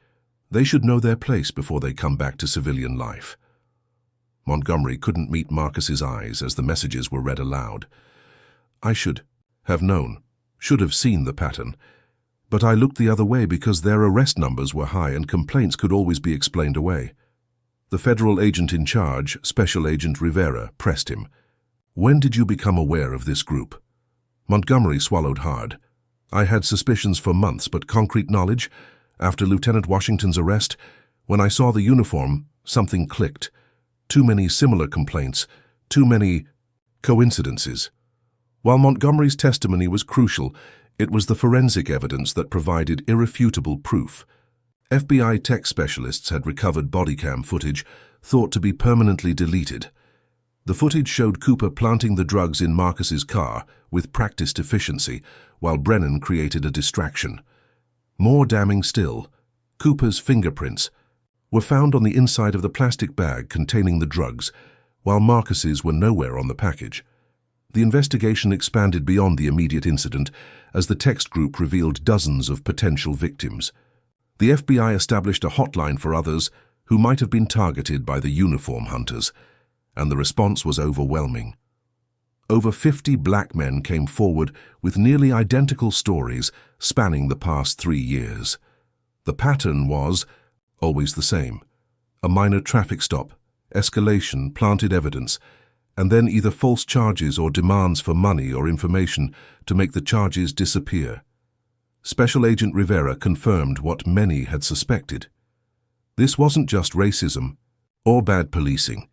They should know their place before they come back to civilian life." Montgomery couldn't meet Marcus's eyes as the messages were read aloud. "I should have known, should have seen the pattern. But I looked the other way because their arrest numbers were high and complaints could always be explained away." The federal agent in charge, Special Agent Rivera, pressed him. "When did you become aware of this group?" Montgomery swallowed hard. "I had suspicions for months, but concrete knowledge? After Lieutenant Washington's arrest, when I saw the uniform, something clicked. Too many similar complaints, too many coincidences." While Montgomery's testimony was crucial, it was the forensic evidence that provided irrefutable proof. FBI tech specialists had recovered bodycam footage thought to be permanently deleted. The footage showed Cooper planting the drugs in Marcus's car with practiced efficiency, while Brennan created a distraction. More damning still, Cooper's fingerprints were found on the inside of the plastic bag containing the drugs, while Marcus's were nowhere on the package. The investigation expanded beyond the immediate incident as the text group revealed dozens of potential victims. The FBI established a hotline for others who might have been targeted by the uniform hunters, and the response was overwhelming. Over 50 black men came forward with nearly identical stories spanning the past 3 years. The pattern was always the same: a minor traffic stop, escalation, planted evidence, and then either false charges or demands for money or information to make the charges disappear. Special Agent Rivera confirmed what many had suspected. This wasn't just racism or bad policing.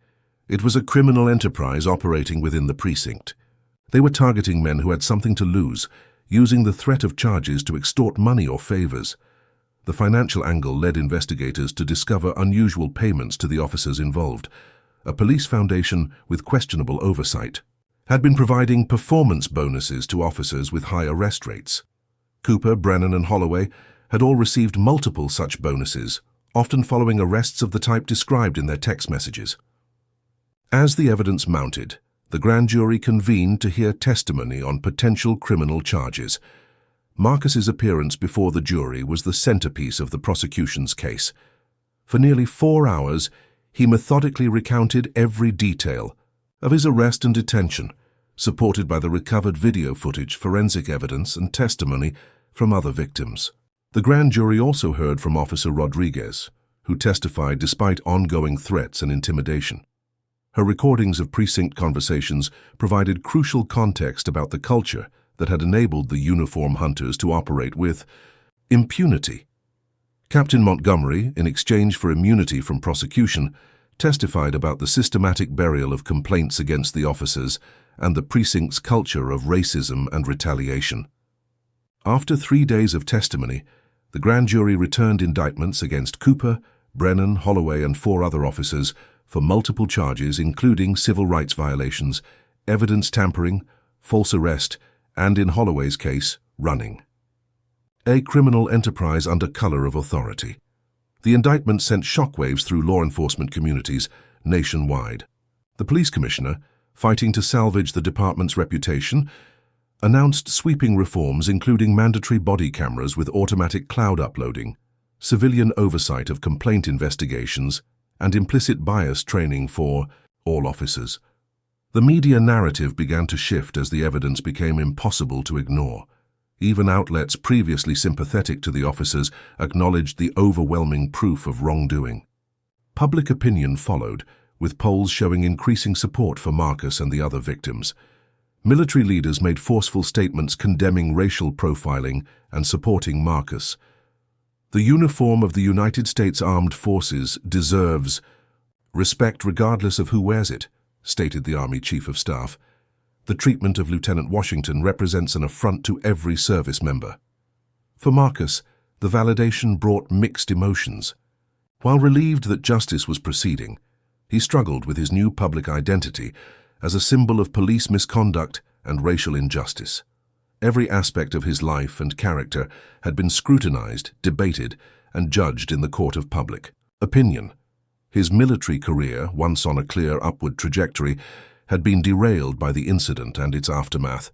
It was a criminal enterprise operating within the precinct. They were targeting men who had something to lose, using the threat of charges to extort money or favors. The financial angle led investigators to discover unusual payments to the officers involved. A police foundation with questionable oversight had been providing performance bonuses to officers with high arrest rates. Cooper, Brennan, and Holloway had all received multiple such bonuses, often following arrests of the type described in their text messages. As the evidence mounted, the grand jury convened to hear testimony on potential criminal charges. Marcus's appearance before the jury was the centerpiece of the prosecution's case. For nearly 4 hours, he methodically recounted every detail of his arrest and detention, supported by the recovered video footage, forensic evidence, and testimony from other victims. The grand jury also heard from Officer Rodriguez, who testified despite ongoing threats and intimidation. Her recordings of precinct conversations provided crucial context about the culture that had enabled the uniform hunters to operate with impunity. Captain Montgomery, in exchange for immunity from prosecution, testified about the systematic burial of complaints against the officers and the precinct's culture of racism and retaliation. After 3 days of testimony, the grand jury returned indictments against Cooper, Brennan, Holloway, and 4 other officers for multiple charges including civil rights violations, evidence tampering, false arrest, and in Holloway's case, running. A criminal enterprise under color of authority. The indictment sent shockwaves through law enforcement communities nationwide. The police commissioner, fighting to salvage the department's reputation, announced sweeping reforms including mandatory body cameras with automatic cloud uploading, civilian oversight of complaint investigations, and implicit bias training for all officers. The media narrative began to shift as the evidence became impossible to ignore. Even outlets previously sympathetic to the officers acknowledged the overwhelming proof of wrongdoing. Public opinion followed, with polls showing increasing support for Marcus and the other victims. Military leaders made forceful statements condemning racial profiling and supporting Marcus. The uniform of the United States Armed Forces deserves respect regardless of who wears it, stated the Army Chief of Staff. The treatment of Lieutenant Washington represents an affront to every service member. For Marcus, the validation brought mixed emotions. While relieved that justice was proceeding, he struggled with his new public identity as a symbol of police misconduct and racial injustice. Every aspect of his life and character had been scrutinized, debated, and judged in the court of public opinion. His military career, once on a clear upward trajectory, had been derailed by the incident and its aftermath.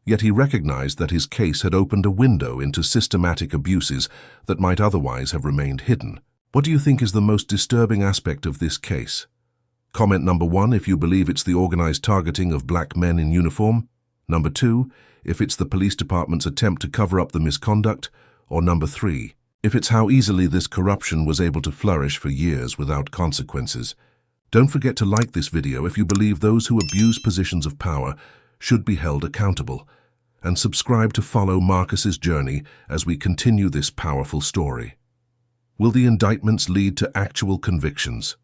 Yet he recognized that his case had opened a window into systematic abuses that might otherwise have remained hidden. What do you think is the most disturbing aspect of this case? Comment number 1 if you believe it's the organized targeting of black men in uniform. Number 2, if it's the police department's attempt to cover up the misconduct. Or number 3, if it's how easily this corruption was able to flourish for years without consequences. Don't forget to like this video if you believe those who abuse positions of power should be held accountable, and subscribe to follow Marcus's journey as we continue this powerful story. Will the indictments lead to actual convictions?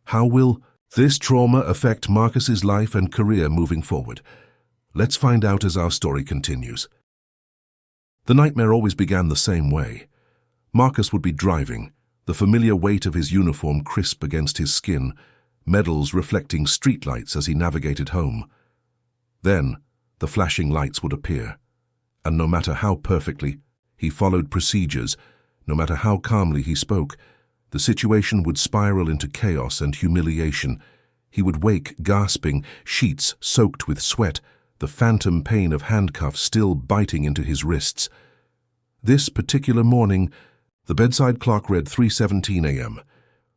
How will this trauma affect Marcus's life and career moving forward? Let's find out as our story continues. The nightmare always began the same way. Marcus would be driving, the familiar weight of his uniform crisp against his skin, medals reflecting streetlights as he navigated home. Then, the flashing lights would appear, and no matter how perfectly he followed procedures, no matter how calmly he spoke, the situation would spiral into chaos and humiliation. He would wake gasping, sheets soaked with sweat, the phantom pain of handcuffs still biting into his wrists. This particular morning, the bedside clock read 3:17 a.m.,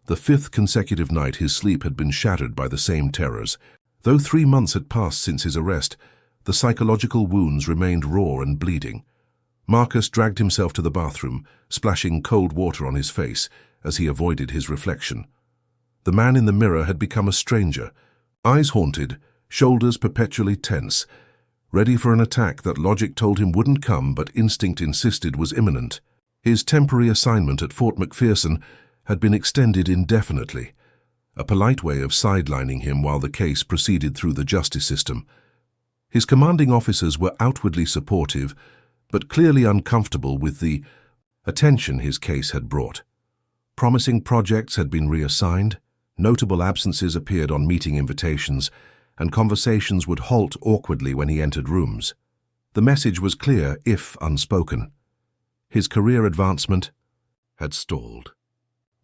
the 5th consecutive night his sleep had been shattered by the same terrors. Though 3 months had passed since his arrest, the psychological wounds remained raw and bleeding. Marcus dragged himself to the bathroom, splashing cold water on his face as he avoided his reflection. The man in the mirror had become a stranger, eyes haunted, shoulders perpetually tense, ready for an attack that logic told him wouldn't come but instinct insisted was imminent. His temporary assignment at Fort McPherson had been extended indefinitely, a polite way of sidelining him while the case proceeded through the justice system. His commanding officers were outwardly supportive, but clearly uncomfortable with the attention his case had brought. Promising projects had been reassigned, notable absences appeared on meeting invitations, and conversations would halt awkwardly when he entered rooms. The message was clear, if unspoken. His career advancement had stalled.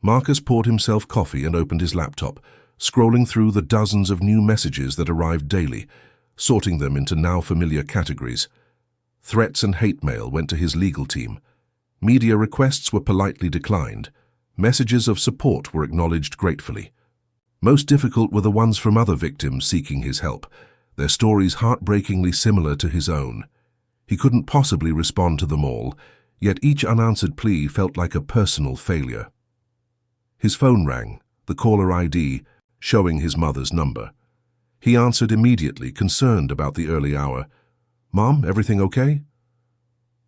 Marcus poured himself coffee and opened his laptop, scrolling through the dozens of new messages that arrived daily, sorting them into now familiar categories. Threats and hate mail went to his legal team. Media requests were politely declined. Messages of support were acknowledged gratefully. Most difficult were the ones from other victims seeking his help, their stories heartbreakingly similar to his own. He couldn't possibly respond to them all, yet each unanswered plea felt like a personal failure. His phone rang, the caller ID showing his mother's number. He answered immediately, concerned about the early hour. "Mom, everything okay?"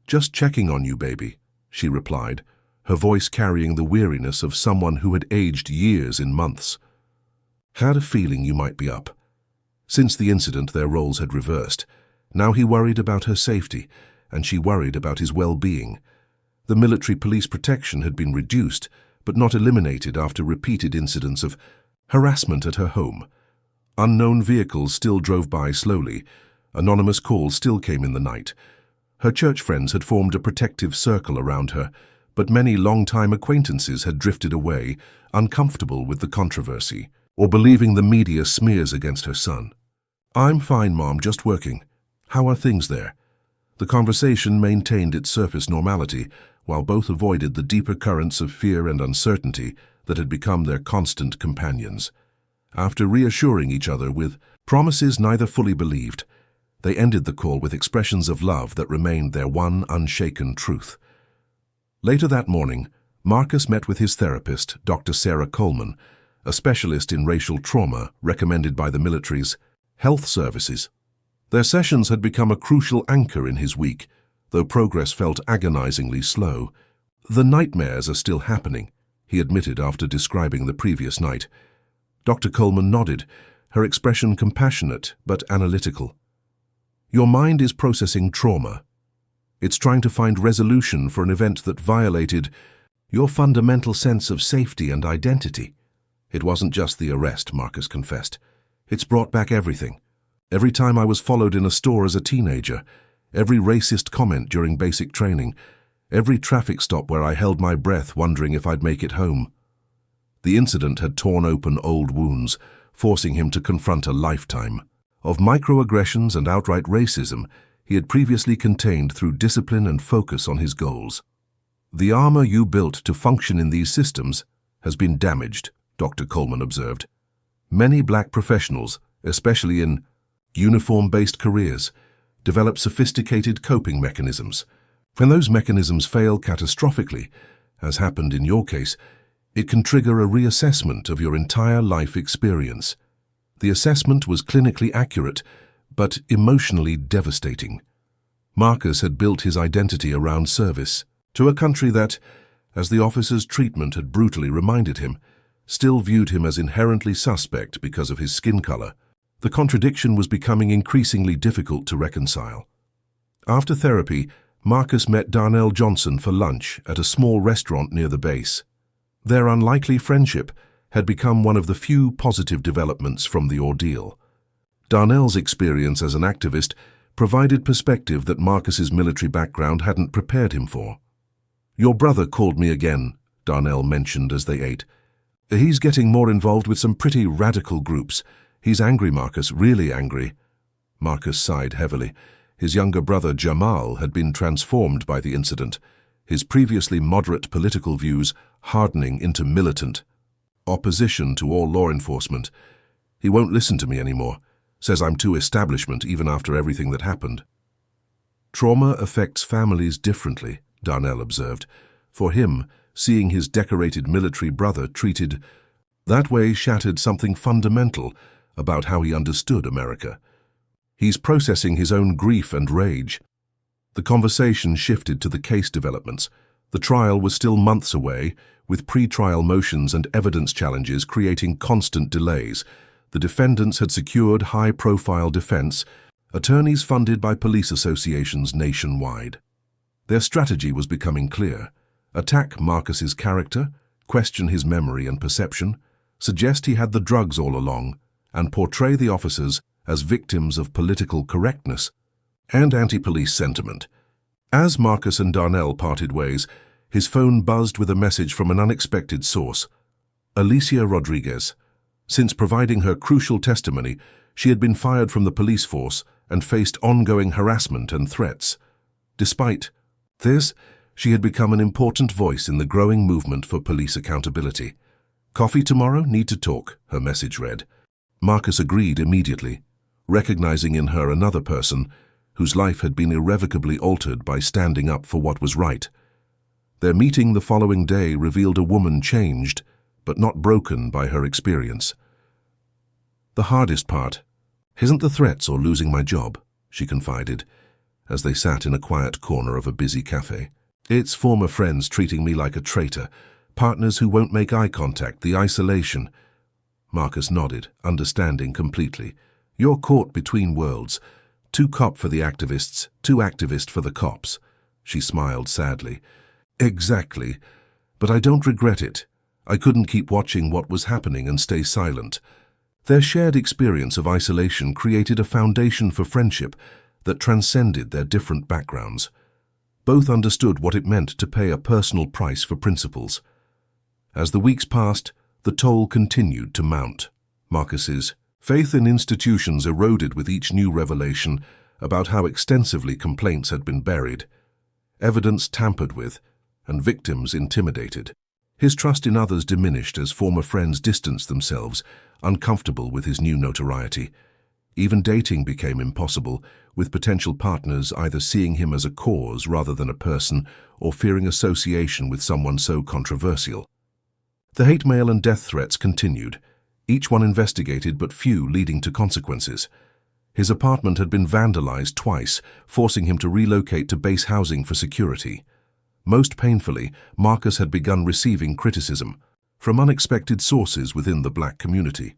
"Just checking on you, baby," she replied, her voice carrying the weariness of someone who had aged years in months. Had a feeling you might be up. Since the incident, their roles had reversed. Now he worried about her safety, and she worried about his well-being. The military police protection had been reduced, but not eliminated after repeated incidents of harassment at her home. Unknown vehicles still drove by slowly. Anonymous calls still came in the night. Her church friends had formed a protective circle around her, but many long-time acquaintances had drifted away, uncomfortable with the controversy, or believing the media smears against her son. "I'm fine, Mom, just working. How are things there?" The conversation maintained its surface normality, while both avoided the deeper currents of fear and uncertainty that had become their constant companions. After reassuring each other with promises neither fully believed, they ended the call with expressions of love that remained their one unshaken truth. Later that morning, Marcus met with his therapist, Dr. Sarah Coleman, a specialist in racial trauma recommended by the military's health services. Their sessions had become a crucial anchor in his week, though progress felt agonizingly slow. "The nightmares are still happening," he admitted after describing the previous night. Dr. Coleman nodded, her expression compassionate but analytical. "Your mind is processing trauma. It's trying to find resolution for an event that violated your fundamental sense of safety and identity." "It wasn't just the arrest," Marcus confessed. "It's brought back everything. Every time I was followed in a store as a teenager, every racist comment during basic training, every traffic stop where I held my breath wondering if I'd make it home." The incident had torn open old wounds, forcing him to confront a lifetime of microaggressions and outright racism he had previously contained through discipline and focus on his goals. "The armor you built to function in these systems has been damaged," Dr. Coleman observed. "Many black professionals, especially in uniform-based careers, develop sophisticated coping mechanisms. When those mechanisms fail catastrophically, as happened in your case, it can trigger a reassessment of your entire life experience. The assessment was clinically accurate, but emotionally devastating." Marcus had built his identity around service to a country that, as the officer's treatment had brutally reminded him, still viewed him as inherently suspect because of his skin color. The contradiction was becoming increasingly difficult to reconcile. After therapy, Marcus met Darnell Johnson for lunch at a small restaurant near the base. Their unlikely friendship had become one of the few positive developments from the ordeal. Darnell's experience as an activist provided perspective that Marcus's military background hadn't prepared him for. "Your brother called me again," Darnell mentioned as they ate. "He's getting more involved with some pretty radical groups. He's angry, Marcus, really angry." Marcus sighed heavily. His younger brother Jamal had been transformed by the incident, his previously moderate political views hardening into militant opposition to all law enforcement. "He won't listen to me anymore. Says I'm too establishment even after everything that happened." "Trauma affects families differently," Darnell observed. For him, seeing his decorated military brother treated that way shattered something fundamental about how he understood America. "He's processing his own grief and rage." The conversation shifted to the case developments. The trial was still months away, with pre-trial motions and evidence challenges creating constant delays. The defendants had secured high-profile defense, attorneys funded by police associations nationwide. Their strategy was becoming clear: attack Marcus's character, question his memory and perception, suggest he had the drugs all along, and portray the officers as victims of political correctness and anti-police sentiment. As Marcus and Darnell parted ways, his phone buzzed with a message from an unexpected source. Alicia Rodriguez. Since providing her crucial testimony, she had been fired from the police force and faced ongoing harassment and threats. Despite this, she had become an important voice in the growing movement for police accountability. "Coffee tomorrow? Need to talk," her message read. Marcus agreed immediately, recognizing in her another person whose life had been irrevocably altered by standing up for what was right. Their meeting the following day revealed a woman changed, but not broken by her experience. "The hardest part isn't the threats or losing my job," she confided, as they sat in a quiet corner of a busy cafe. "It's former friends treating me like a traitor, partners who won't make eye contact, the isolation." Marcus nodded, understanding completely. "You're caught between worlds. Two cop for the activists, two activists for the cops." She smiled sadly. "Exactly. But I don't regret it. I couldn't keep watching what was happening and stay silent." Their shared experience of isolation created a foundation for friendship that transcended their different backgrounds. Both understood what it meant to pay a personal price for principles. As the weeks passed, the toll continued to mount. Marcus's faith in institutions eroded with each new revelation about how extensively complaints had been buried, evidence tampered with, and victims intimidated. His trust in others diminished as former friends distanced themselves, uncomfortable with his new notoriety. Even dating became impossible, with potential partners either seeing him as a cause rather than a person or fearing association with someone so controversial. The hate mail and death threats continued, each one investigated but few leading to consequences. His apartment had been vandalized twice, forcing him to relocate to base housing for security. Most painfully, Marcus had begun receiving criticism from unexpected sources within the black community.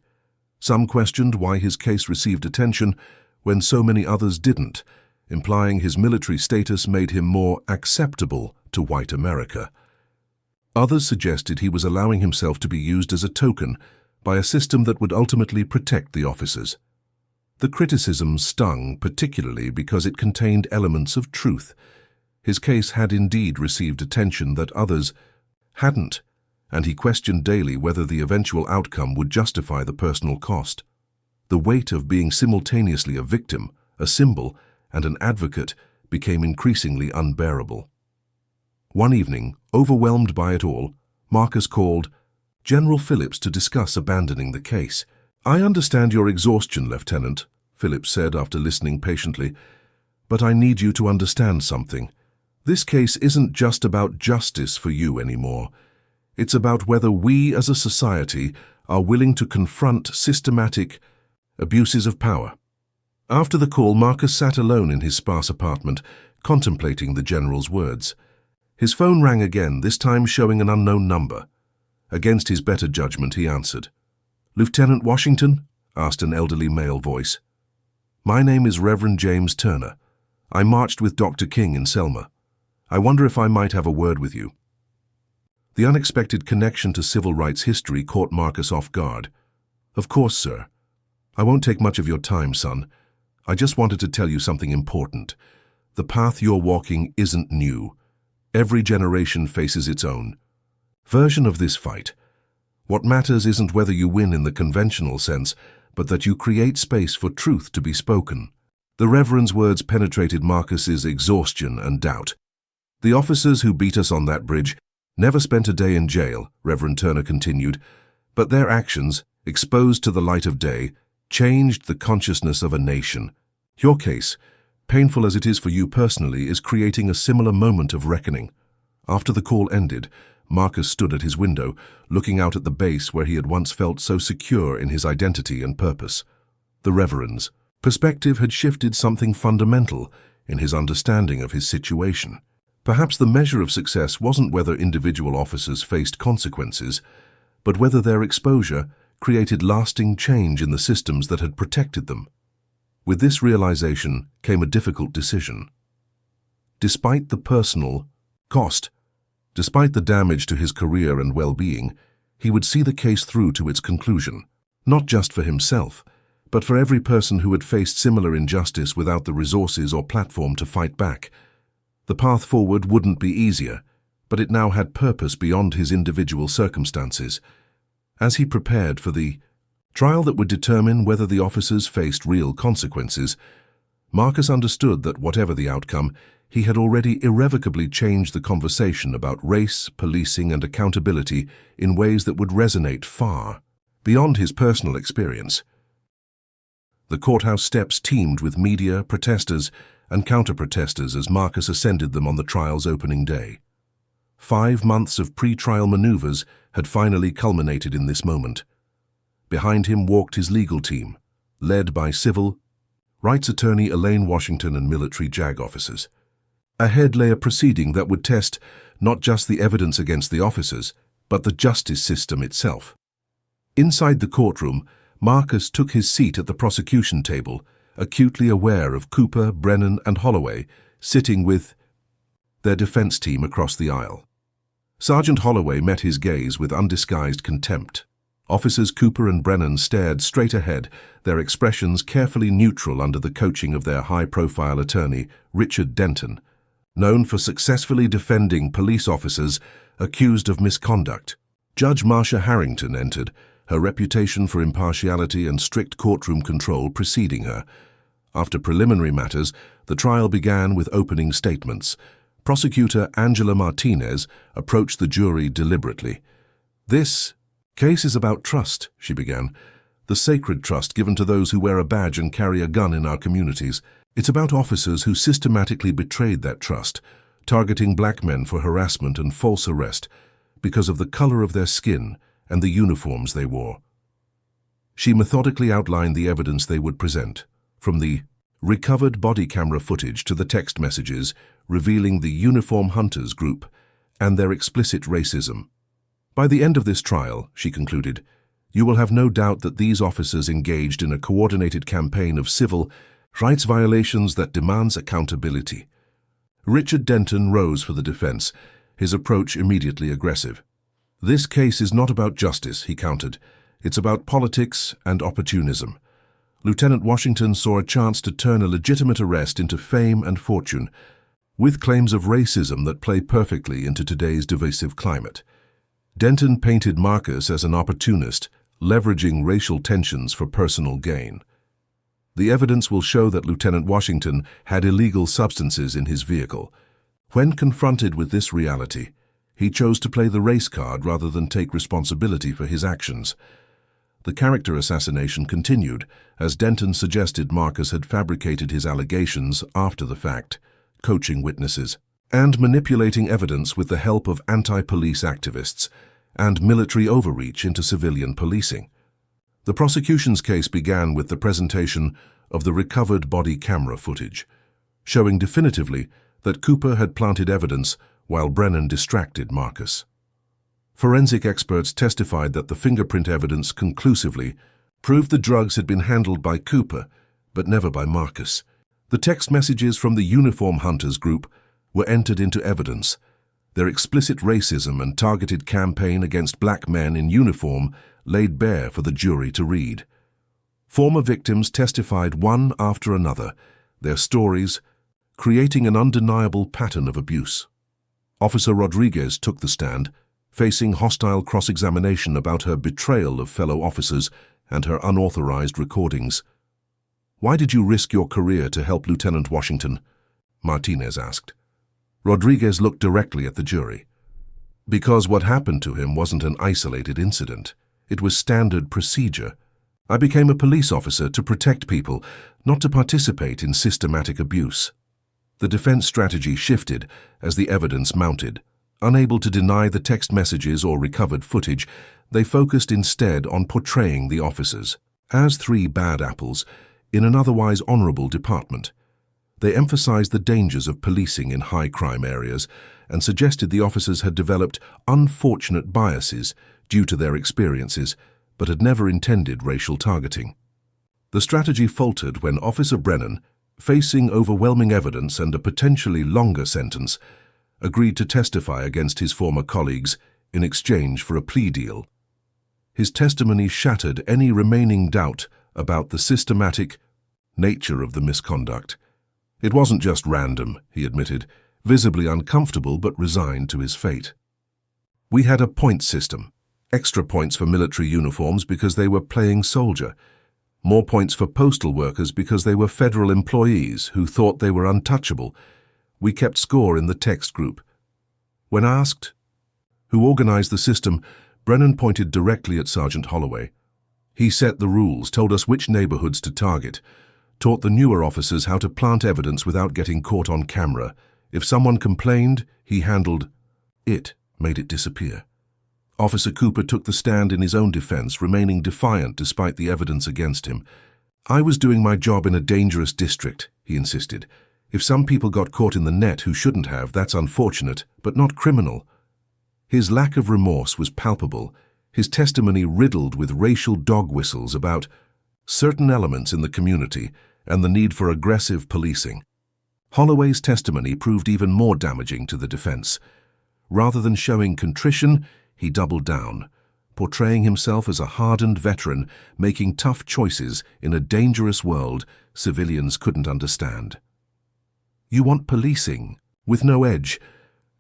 Some questioned why his case received attention when so many others didn't, implying his military status made him more acceptable to white America. Others suggested he was allowing himself to be used as a token by a system that would ultimately protect the officers. The criticism stung particularly because it contained elements of truth. His case had indeed received attention that others hadn't, and he questioned daily whether the eventual outcome would justify the personal cost. The weight of being simultaneously a victim, a symbol, and an advocate became increasingly unbearable. One evening, overwhelmed by it all, Marcus called General Phillips to discuss abandoning the case. "I understand your exhaustion, Lieutenant," Phillips said after listening patiently, "but I need you to understand something. This case isn't just about justice for you anymore. It's about whether we as a society are willing to confront systematic abuses of power." After the call, Marcus sat alone in his sparse apartment, contemplating the general's words. His phone rang again, this time showing an unknown number. Against his better judgment, he answered. "Lieutenant Washington?" asked an elderly male voice. "My name is Reverend James Turner. I marched with Dr. King in Selma. I wonder if I might have a word with you." The unexpected connection to civil rights history caught Marcus off guard. "Of course, sir. I won't take much of your time, son. I just wanted to tell you something important. The path you're walking isn't new. Every generation faces its own version of this fight. What matters isn't whether you win in the conventional sense, but that you create space for truth to be spoken." The Reverend's words penetrated Marcus's exhaustion and doubt. "The officers who beat us on that bridge never spent a day in jail," Reverend Turner continued, "but their actions, exposed to the light of day, changed the consciousness of a nation. Your case, painful as it is for you personally, is creating a similar moment of reckoning." After the call ended, Marcus stood at his window, looking out at the base where he had once felt so secure in his identity and purpose. The Reverend's perspective had shifted something fundamental in his understanding of his situation. Perhaps the measure of success wasn't whether individual officers faced consequences, but whether their exposure created lasting change in the systems that had protected them. With this realization came a difficult decision. Despite the personal cost, despite the damage to his career and well-being, he would see the case through to its conclusion, not just for himself, but for every person who had faced similar injustice without the resources or platform to fight back. The path forward wouldn't be easier, but it now had purpose beyond his individual circumstances. As he prepared for the trial that would determine whether the officers faced real consequences, Marcus understood that whatever the outcome, he had already irrevocably changed the conversation about race, policing, and accountability in ways that would resonate far beyond his personal experience. The courthouse steps teemed with media, protesters, and counter-protesters as Marcus ascended them on the trial's opening day. 5 months of pre-trial maneuvers had finally culminated in this moment. Behind him walked his legal team, led by civil rights attorney Elaine Washington and military JAG officers. Ahead lay a proceeding that would test not just the evidence against the officers, but the justice system itself. Inside the courtroom, Marcus took his seat at the prosecution table, acutely aware of Cooper, Brennan, and Holloway sitting with their defense team across the aisle. Sergeant Holloway met his gaze with undisguised contempt. Officers Cooper and Brennan stared straight ahead, their expressions carefully neutral under the coaching of their high-profile attorney, Richard Denton, known for successfully defending police officers accused of misconduct. Judge Marcia Harrington entered, her reputation for impartiality and strict courtroom control preceding her. After preliminary matters, the trial began with opening statements. Prosecutor Angela Martinez approached the jury deliberately. "This case is about trust," she began. "The sacred trust given to those who wear a badge and carry a gun in our communities. It's about officers who systematically betrayed that trust, targeting black men for harassment and false arrest because of the color of their skin and the uniforms they wore." She methodically outlined the evidence they would present, from the recovered body camera footage to the text messages revealing the Uniform Hunters group and their explicit racism. "By the end of this trial," she concluded, "you will have no doubt that these officers engaged in a coordinated campaign of civil rights violations that demands accountability." Richard Denton rose for the defense, his approach immediately aggressive. "This case is not about justice," he countered. "It's about politics and opportunism. Lieutenant Washington saw a chance to turn a legitimate arrest into fame and fortune, with claims of racism that play perfectly into today's divisive climate." Denton painted Marcus as an opportunist, leveraging racial tensions for personal gain. "The evidence will show that Lieutenant Washington had illegal substances in his vehicle. When confronted with this reality, he chose to play the race card rather than take responsibility for his actions." The character assassination continued, as Denton suggested Marcus had fabricated his allegations after the fact, coaching witnesses, and manipulating evidence with the help of anti-police activists and military overreach into civilian policing. The prosecution's case began with the presentation of the recovered body camera footage, showing definitively that Cooper had planted evidence while Brennan distracted Marcus. Forensic experts testified that the fingerprint evidence conclusively proved the drugs had been handled by Cooper, but never by Marcus. The text messages from the Uniform Hunters group were entered into evidence. Their explicit racism and targeted campaign against black men in uniform laid bare for the jury to read. Former victims testified one after another, their stories creating an undeniable pattern of abuse. Officer Rodriguez took the stand, facing hostile cross-examination about her betrayal of fellow officers and her unauthorized recordings. "Why did you risk your career to help Lieutenant Washington?" Martinez asked. Rodriguez looked directly at the jury. "Because what happened to him wasn't an isolated incident. It was standard procedure. I became a police officer to protect people, not to participate in systematic abuse." The defense strategy shifted as the evidence mounted. Unable to deny the text messages or recovered footage, they focused instead on portraying the officers as three bad apples in an otherwise honorable department. They emphasized the dangers of policing in high-crime areas and suggested the officers had developed unfortunate biases due to their experiences, but had never intended racial targeting. The strategy faltered when Officer Brennan, facing overwhelming evidence and a potentially longer sentence, agreed to testify against his former colleagues in exchange for a plea deal. His testimony shattered any remaining doubt about the systematic nature of the misconduct. "It wasn't just random," he admitted, visibly uncomfortable but resigned to his fate. "We had a point system. Extra points for military uniforms because they were playing soldier. More points for postal workers because they were federal employees who thought they were untouchable. We kept score in the text group." When asked who organized the system, Brennan pointed directly at Sergeant Holloway. "He set the rules, told us which neighborhoods to target, taught the newer officers how to plant evidence without getting caught on camera. If someone complained, he handled it, made it disappear." Officer Cooper took the stand in his own defense, remaining defiant despite the evidence against him. "I was doing my job in a dangerous district," he insisted. "If some people got caught in the net who shouldn't have, that's unfortunate, but not criminal." His lack of remorse was palpable, his testimony riddled with racial dog whistles about certain elements in the community and the need for aggressive policing. Holloway's testimony proved even more damaging to the defense. Rather than showing contrition, he doubled down, portraying himself as a hardened veteran making tough choices in a dangerous world civilians couldn't understand. "You want policing, with no edge.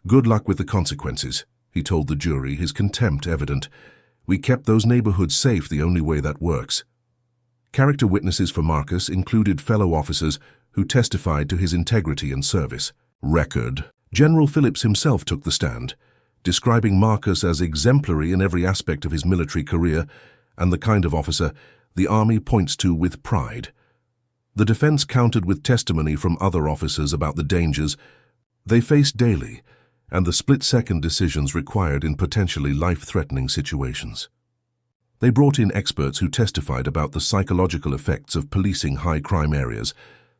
Good luck with the consequences," he told the jury, his contempt evident. "We kept those neighborhoods safe the only way that works." Character witnesses for Marcus included fellow officers who testified to his integrity and service record. General Phillips himself took the stand, describing Marcus as exemplary in every aspect of his military career and the kind of officer the Army points to with pride. The defense countered with testimony from other officers about the dangers they faced daily and the split-second decisions required in potentially life-threatening situations. They brought in experts who testified about the psychological effects of policing high-crime areas,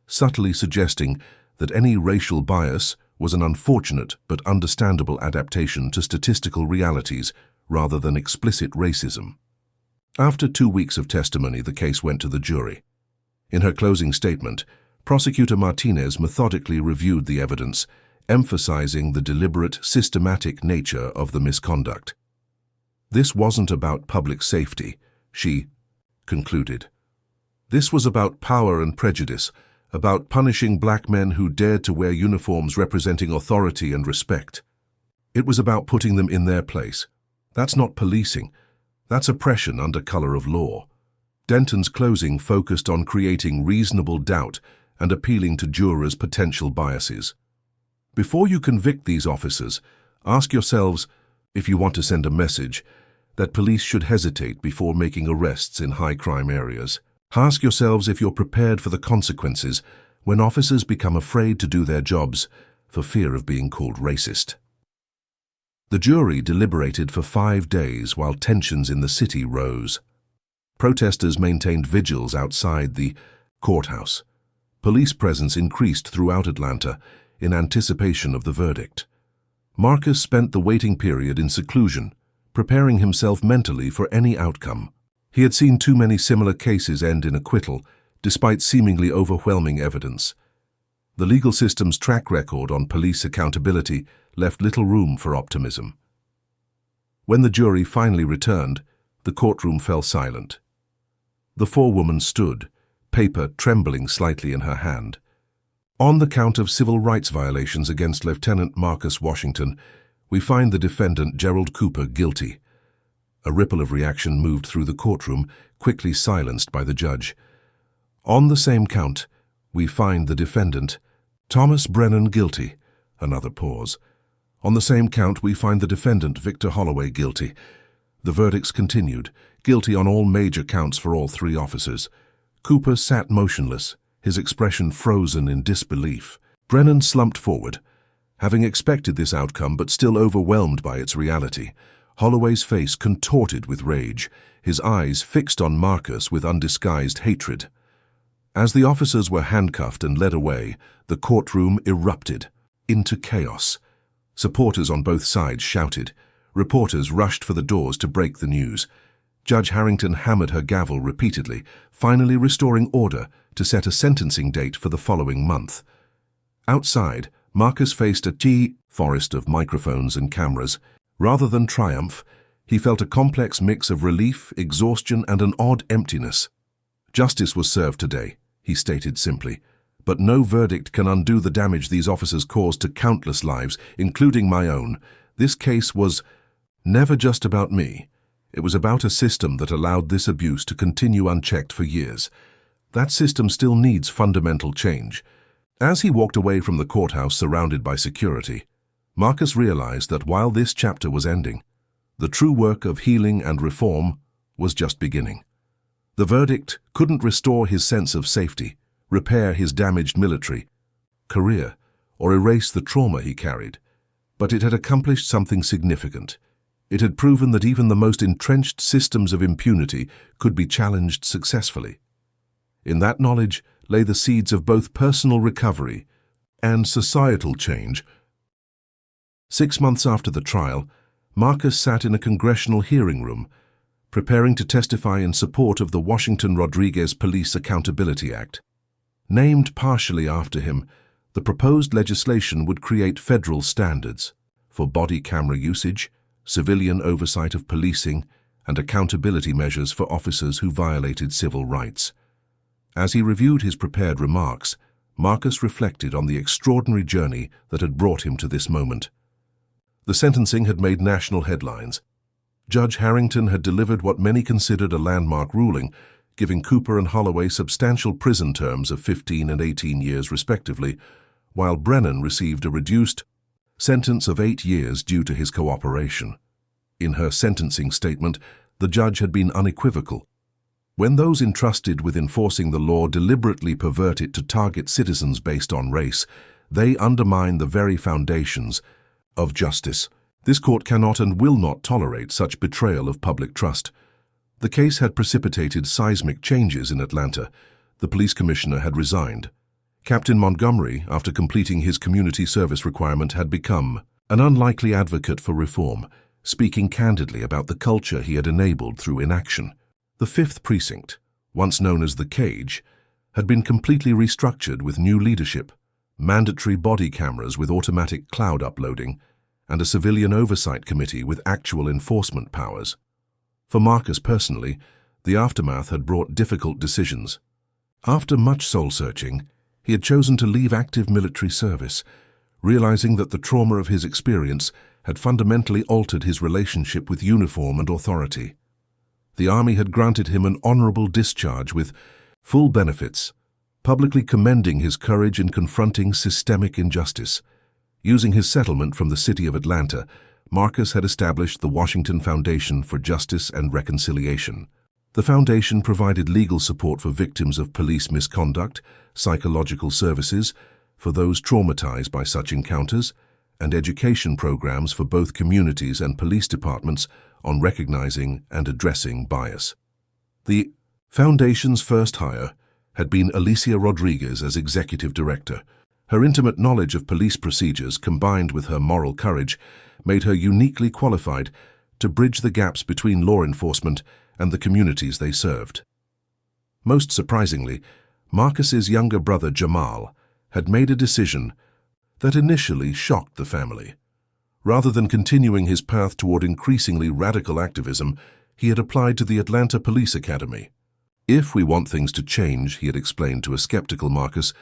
subtly suggesting that any racial bias was an unfortunate but understandable adaptation to statistical realities rather than explicit racism. After 2 weeks of testimony, the case went to the jury. In her closing statement, Prosecutor Martinez methodically reviewed the evidence, emphasizing the deliberate, systematic nature of the misconduct. "This wasn't about public safety," she concluded. "This was about power and prejudice, about punishing black men who dared to wear uniforms representing authority and respect. It was about putting them in their place. That's not policing. That's oppression under color of law." Denton's closing focused on creating reasonable doubt and appealing to jurors' potential biases. Before you convict these officers, ask yourselves if you want to send a message that police should hesitate before making arrests in high-crime areas. Ask yourselves if you're prepared for the consequences when officers become afraid to do their jobs for fear of being called racist. The jury deliberated for 5 days while tensions in the city rose. Protesters maintained vigils outside the courthouse. Police presence increased throughout Atlanta in anticipation of the verdict. Marcus spent the waiting period in seclusion, preparing himself mentally for any outcome. He had seen too many similar cases end in acquittal, despite seemingly overwhelming evidence. The legal system's track record on police accountability left little room for optimism. When the jury finally returned, the courtroom fell silent. The forewoman stood, paper trembling slightly in her hand. On the count of civil rights violations against Lieutenant Marcus Washington, we find the defendant Gerald Cooper guilty. A ripple of reaction moved through the courtroom, quickly silenced by the judge. On the same count, we find the defendant Thomas Brennan guilty. Another pause. On the same count, we find the defendant Victor Holloway guilty. The verdicts continued, guilty on all major counts for all 3 officers. Cooper sat motionless, his expression frozen in disbelief. Brennan slumped forward, having expected this outcome but still overwhelmed by its reality. Holloway's face contorted with rage, his eyes fixed on Marcus with undisguised hatred. As the officers were handcuffed and led away, the courtroom erupted into chaos. Supporters on both sides shouted. Reporters rushed for the doors to break the news. Judge Harrington hammered her gavel repeatedly, finally restoring order to set a sentencing date for the following month. Outside, Marcus faced a forest of microphones and cameras. Rather than triumph, he felt a complex mix of relief, exhaustion, and an odd emptiness. "Justice was served today," he stated simply, "but no verdict can undo the damage these officers caused to countless lives, including my own. This case was never just about me. It was about a system that allowed this abuse to continue unchecked for years. That system still needs fundamental change." As he walked away from the courthouse surrounded by security, Marcus realized that while this chapter was ending, the true work of healing and reform was just beginning. The verdict couldn't restore his sense of safety, repair his damaged military career, or erase the trauma he carried, but it had accomplished something significant. It had proven that even the most entrenched systems of impunity could be challenged successfully. In that knowledge lay the seeds of both personal recovery and societal change. 6 months after the trial, Marcus sat in a congressional hearing room, preparing to testify in support of the Washington-Rodriguez Police Accountability Act. Named partially after him, the proposed legislation would create federal standards for body camera usage, civilian oversight of policing, and accountability measures for officers who violated civil rights. As he reviewed his prepared remarks, Marcus reflected on the extraordinary journey that had brought him to this moment. The sentencing had made national headlines. Judge Harrington had delivered what many considered a landmark ruling, giving Cooper and Holloway substantial prison terms of 15 and 18 years respectively, while Brennan received a reduced sentence of 8 years due to his cooperation. In her sentencing statement, the judge had been unequivocal. When those entrusted with enforcing the law deliberately pervert it to target citizens based on race, they undermine the very foundations of justice. This court cannot and will not tolerate such betrayal of public trust. The case had precipitated seismic changes in Atlanta. The police commissioner had resigned. Captain Montgomery, after completing his community service requirement, had become an unlikely advocate for reform, speaking candidly about the culture he had enabled through inaction. The 5th Precinct, once known as the Cage, had been completely restructured with new leadership, mandatory body cameras with automatic cloud uploading, and a civilian oversight committee with actual enforcement powers. For Marcus personally, the aftermath had brought difficult decisions. After much soul-searching, he had chosen to leave active military service, realizing that the trauma of his experience had fundamentally altered his relationship with uniform and authority. The Army had granted him an honorable discharge with full benefits, publicly commending his courage in confronting systemic injustice. Using his settlement from the city of Atlanta, Marcus had established the Washington Foundation for Justice and Reconciliation. The foundation provided legal support for victims of police misconduct, psychological services for those traumatized by such encounters, and education programs for both communities and police departments on recognizing and addressing bias. The Foundation's first hire had been Alicia Rodriguez as executive director. Her intimate knowledge of police procedures combined with her moral courage made her uniquely qualified to bridge the gaps between law enforcement and the communities they served. Most surprisingly, Marcus's younger brother Jamal had made a decision that initially shocked the family. Rather than continuing his path toward increasingly radical activism, he had applied to the Atlanta Police Academy. "If we want things to change," he had explained to a skeptical Marcus,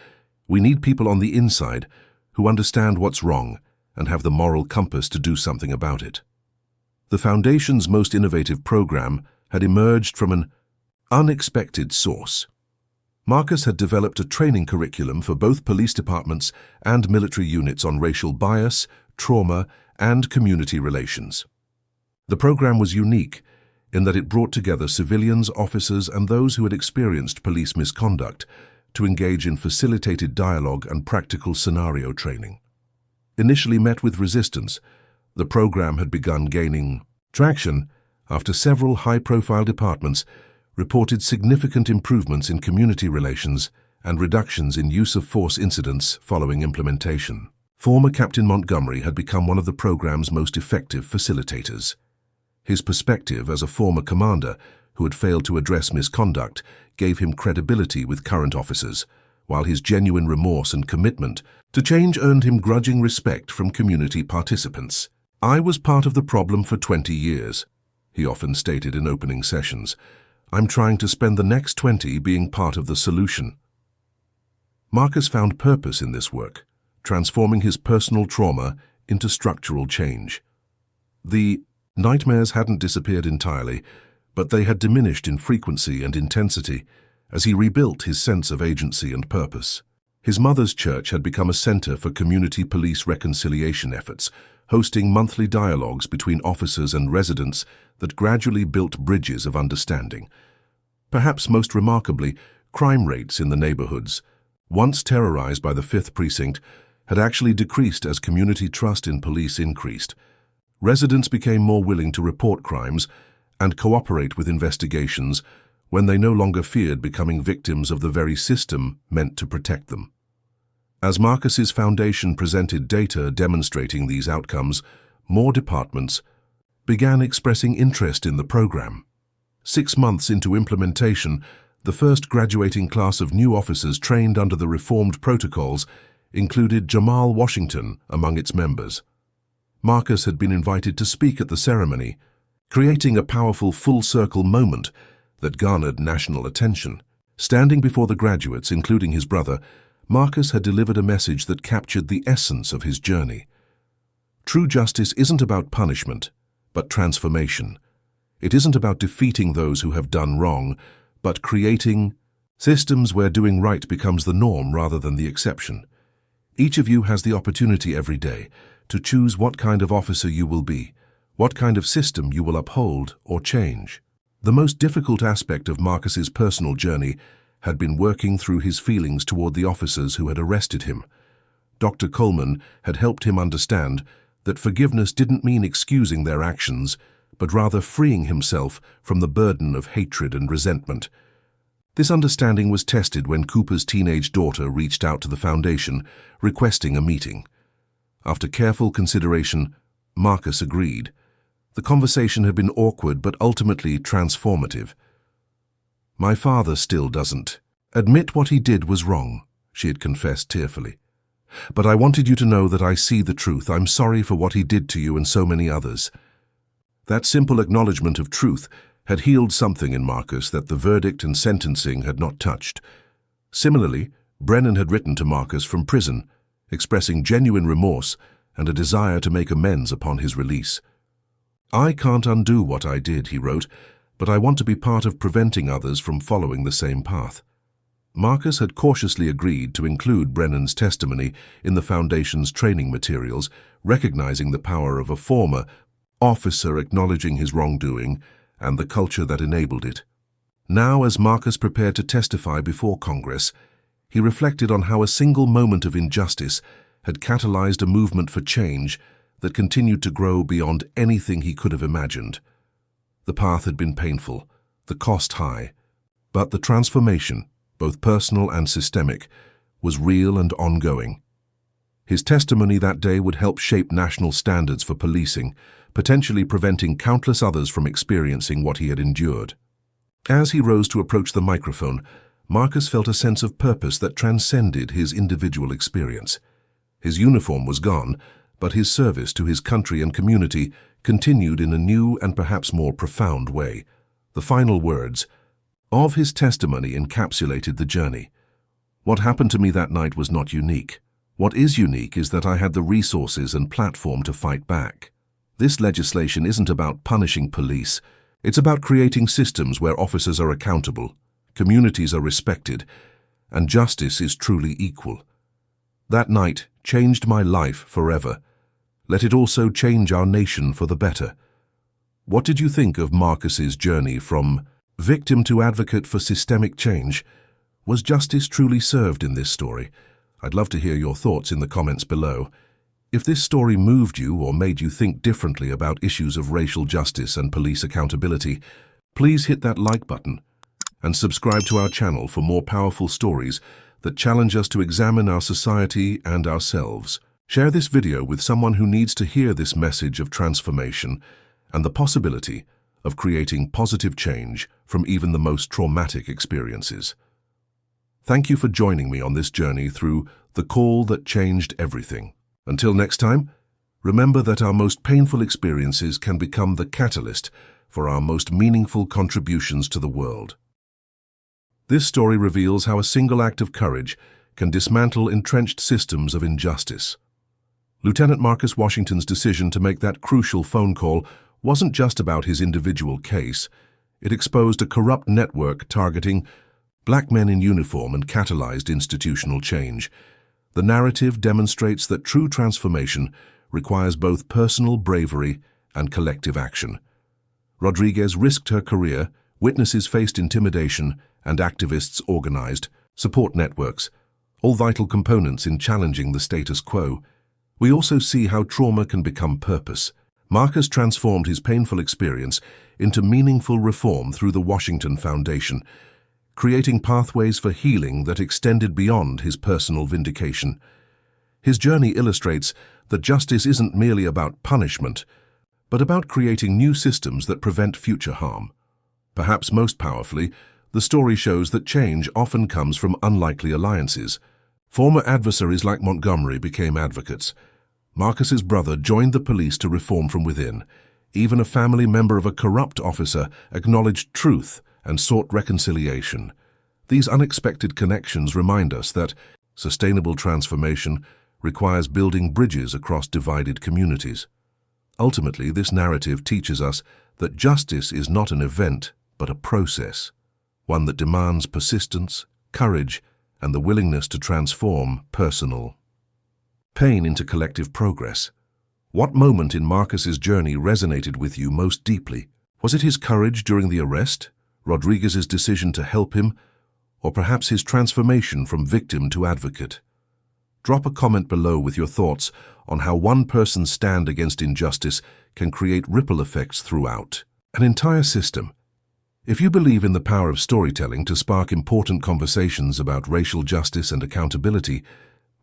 "we need people on the inside who understand what's wrong and have the moral compass to do something about it." The Foundation's most innovative program had emerged from an unexpected source. Marcus had developed a training curriculum for both police departments and military units on racial bias, trauma, and community relations. The program was unique in that it brought together civilians, officers, and those who had experienced police misconduct to engage in facilitated dialogue and practical scenario training. Initially met with resistance, the program had begun gaining traction after several high-profile departments reported significant improvements in community relations and reductions in use-of-force incidents following implementation. Former Captain Montgomery had become one of the program's most effective facilitators. His perspective as a former commander who had failed to address misconduct gave him credibility with current officers, while his genuine remorse and commitment to change earned him grudging respect from community participants. "I was part of the problem for 20 years, he often stated in opening sessions. "I'm trying to spend the next 20 being part of the solution." Marcus found purpose in this work, transforming his personal trauma into structural change. The nightmares hadn't disappeared entirely, but they had diminished in frequency and intensity as he rebuilt his sense of agency and purpose. His mother's church had become a center for community police reconciliation efforts, hosting monthly dialogues between officers and residents that gradually built bridges of understanding. Perhaps most remarkably, crime rates in the neighborhoods, once terrorized by the 5th Precinct, had actually decreased as community trust in police increased. Residents became more willing to report crimes and cooperate with investigations when they no longer feared becoming victims of the very system meant to protect them. As Marcus's foundation presented data demonstrating these outcomes, more departments began expressing interest in the program. 6 months into implementation, the first graduating class of new officers trained under the reformed protocols included Jamal Washington among its members. Marcus had been invited to speak at the ceremony, creating a powerful full-circle moment that garnered national attention. Standing before the graduates, including his brother, Marcus had delivered a message that captured the essence of his journey. True justice isn't about punishment, but transformation. It isn't about defeating those who have done wrong, but creating systems where doing right becomes the norm rather than the exception. Each of you has the opportunity every day to choose what kind of officer you will be, what kind of system you will uphold or change. The most difficult aspect of Marcus's personal journey had been working through his feelings toward the officers who had arrested him. Dr. Coleman had helped him understand that forgiveness didn't mean excusing their actions, but rather freeing himself from the burden of hatred and resentment. This understanding was tested when Cooper's teenage daughter reached out to the foundation, requesting a meeting. After careful consideration, Marcus agreed. The conversation had been awkward but ultimately transformative. "My father still doesn't admit what he did was wrong," she had confessed tearfully. "But I wanted you to know that I see the truth. I'm sorry for what he did to you and so many others." That simple acknowledgement of truth had healed something in Marcus that the verdict and sentencing had not touched. Similarly, Brennan had written to Marcus from prison, expressing genuine remorse and a desire to make amends upon his release. "I can't undo what I did," he wrote, "but I want to be part of preventing others from following the same path." Marcus had cautiously agreed to include Brennan's testimony in the Foundation's training materials, recognizing the power of a former officer acknowledging his wrongdoing and the culture that enabled it. Now, as Marcus prepared to testify before Congress, he reflected on how a single moment of injustice had catalyzed a movement for change that continued to grow beyond anything he could have imagined. The path had been painful, the cost high, but the transformation, both personal and systemic, was real and ongoing. His testimony that day would help shape national standards for policing, potentially preventing countless others from experiencing what he had endured. As he rose to approach the microphone, Marcus felt a sense of purpose that transcended his individual experience. His uniform was gone, but his service to his country and community continued in a new and perhaps more profound way. The final words of his testimony encapsulated the journey. "What happened to me that night was not unique. What is unique is that I had the resources and platform to fight back. This legislation isn't about punishing police. It's about creating systems where officers are accountable, communities are respected, and justice is truly equal. That night changed my life forever. Let it also change our nation for the better." What did you think of Marcus's journey from victim to advocate for systemic change? Was justice truly served in this story? I'd love to hear your thoughts in the comments below. If this story moved you or made you think differently about issues of racial justice and police accountability, please hit that like button and subscribe to our channel for more powerful stories that challenge us to examine our society and ourselves. Share this video with someone who needs to hear this message of transformation and the possibility of creating positive change from even the most traumatic experiences. Thank you for joining me on this journey through the call that changed everything. Until next time, remember that our most painful experiences can become the catalyst for our most meaningful contributions to the world. This story reveals how a single act of courage can dismantle entrenched systems of injustice. Lieutenant Marcus Washington's decision to make that crucial phone call wasn't just about his individual case. It exposed a corrupt network targeting black men in uniform and catalyzed institutional change. The narrative demonstrates that true transformation requires both personal bravery and collective action. Rodriguez risked her career, witnesses faced intimidation, and activists organized support networks, all vital components in challenging the status quo. We also see how trauma can become purpose. Marcus transformed his painful experience into meaningful reform through the Washington Foundation, creating pathways for healing that extended beyond his personal vindication. His journey illustrates that justice isn't merely about punishment, but about creating new systems that prevent future harm. Perhaps most powerfully, the story shows that change often comes from unlikely alliances. Former adversaries like Montgomery became advocates. Marcus's brother joined the police to reform from within. Even a family member of a corrupt officer acknowledged truth and sought reconciliation. These unexpected connections remind us that sustainable transformation requires building bridges across divided communities. Ultimately, this narrative teaches us that justice is not an event, but a process, one that demands persistence, courage, and the willingness to transform personal pain into collective progress. What moment in Marcus's journey resonated with you most deeply? Was it his courage during the arrest, Rodriguez's decision to help him, or perhaps his transformation from victim to advocate? Drop a comment below with your thoughts on how one person's stand against injustice can create ripple effects throughout an entire system. If you believe in the power of storytelling to spark important conversations about racial justice and accountability,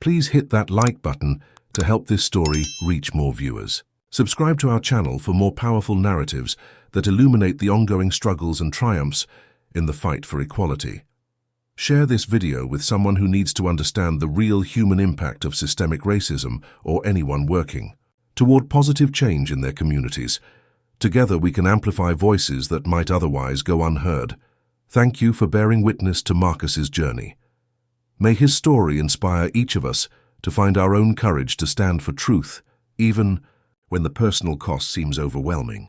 please hit that like button to help this story reach more viewers. Subscribe to our channel for more powerful narratives that illuminate the ongoing struggles and triumphs in the fight for equality. Share this video with someone who needs to understand the real human impact of systemic racism or anyone working toward positive change in their communities. Together we can amplify voices that might otherwise go unheard. Thank you for bearing witness to Marcus's journey. May his story inspire each of us to find our own courage to stand for truth, even when the personal cost seems overwhelming.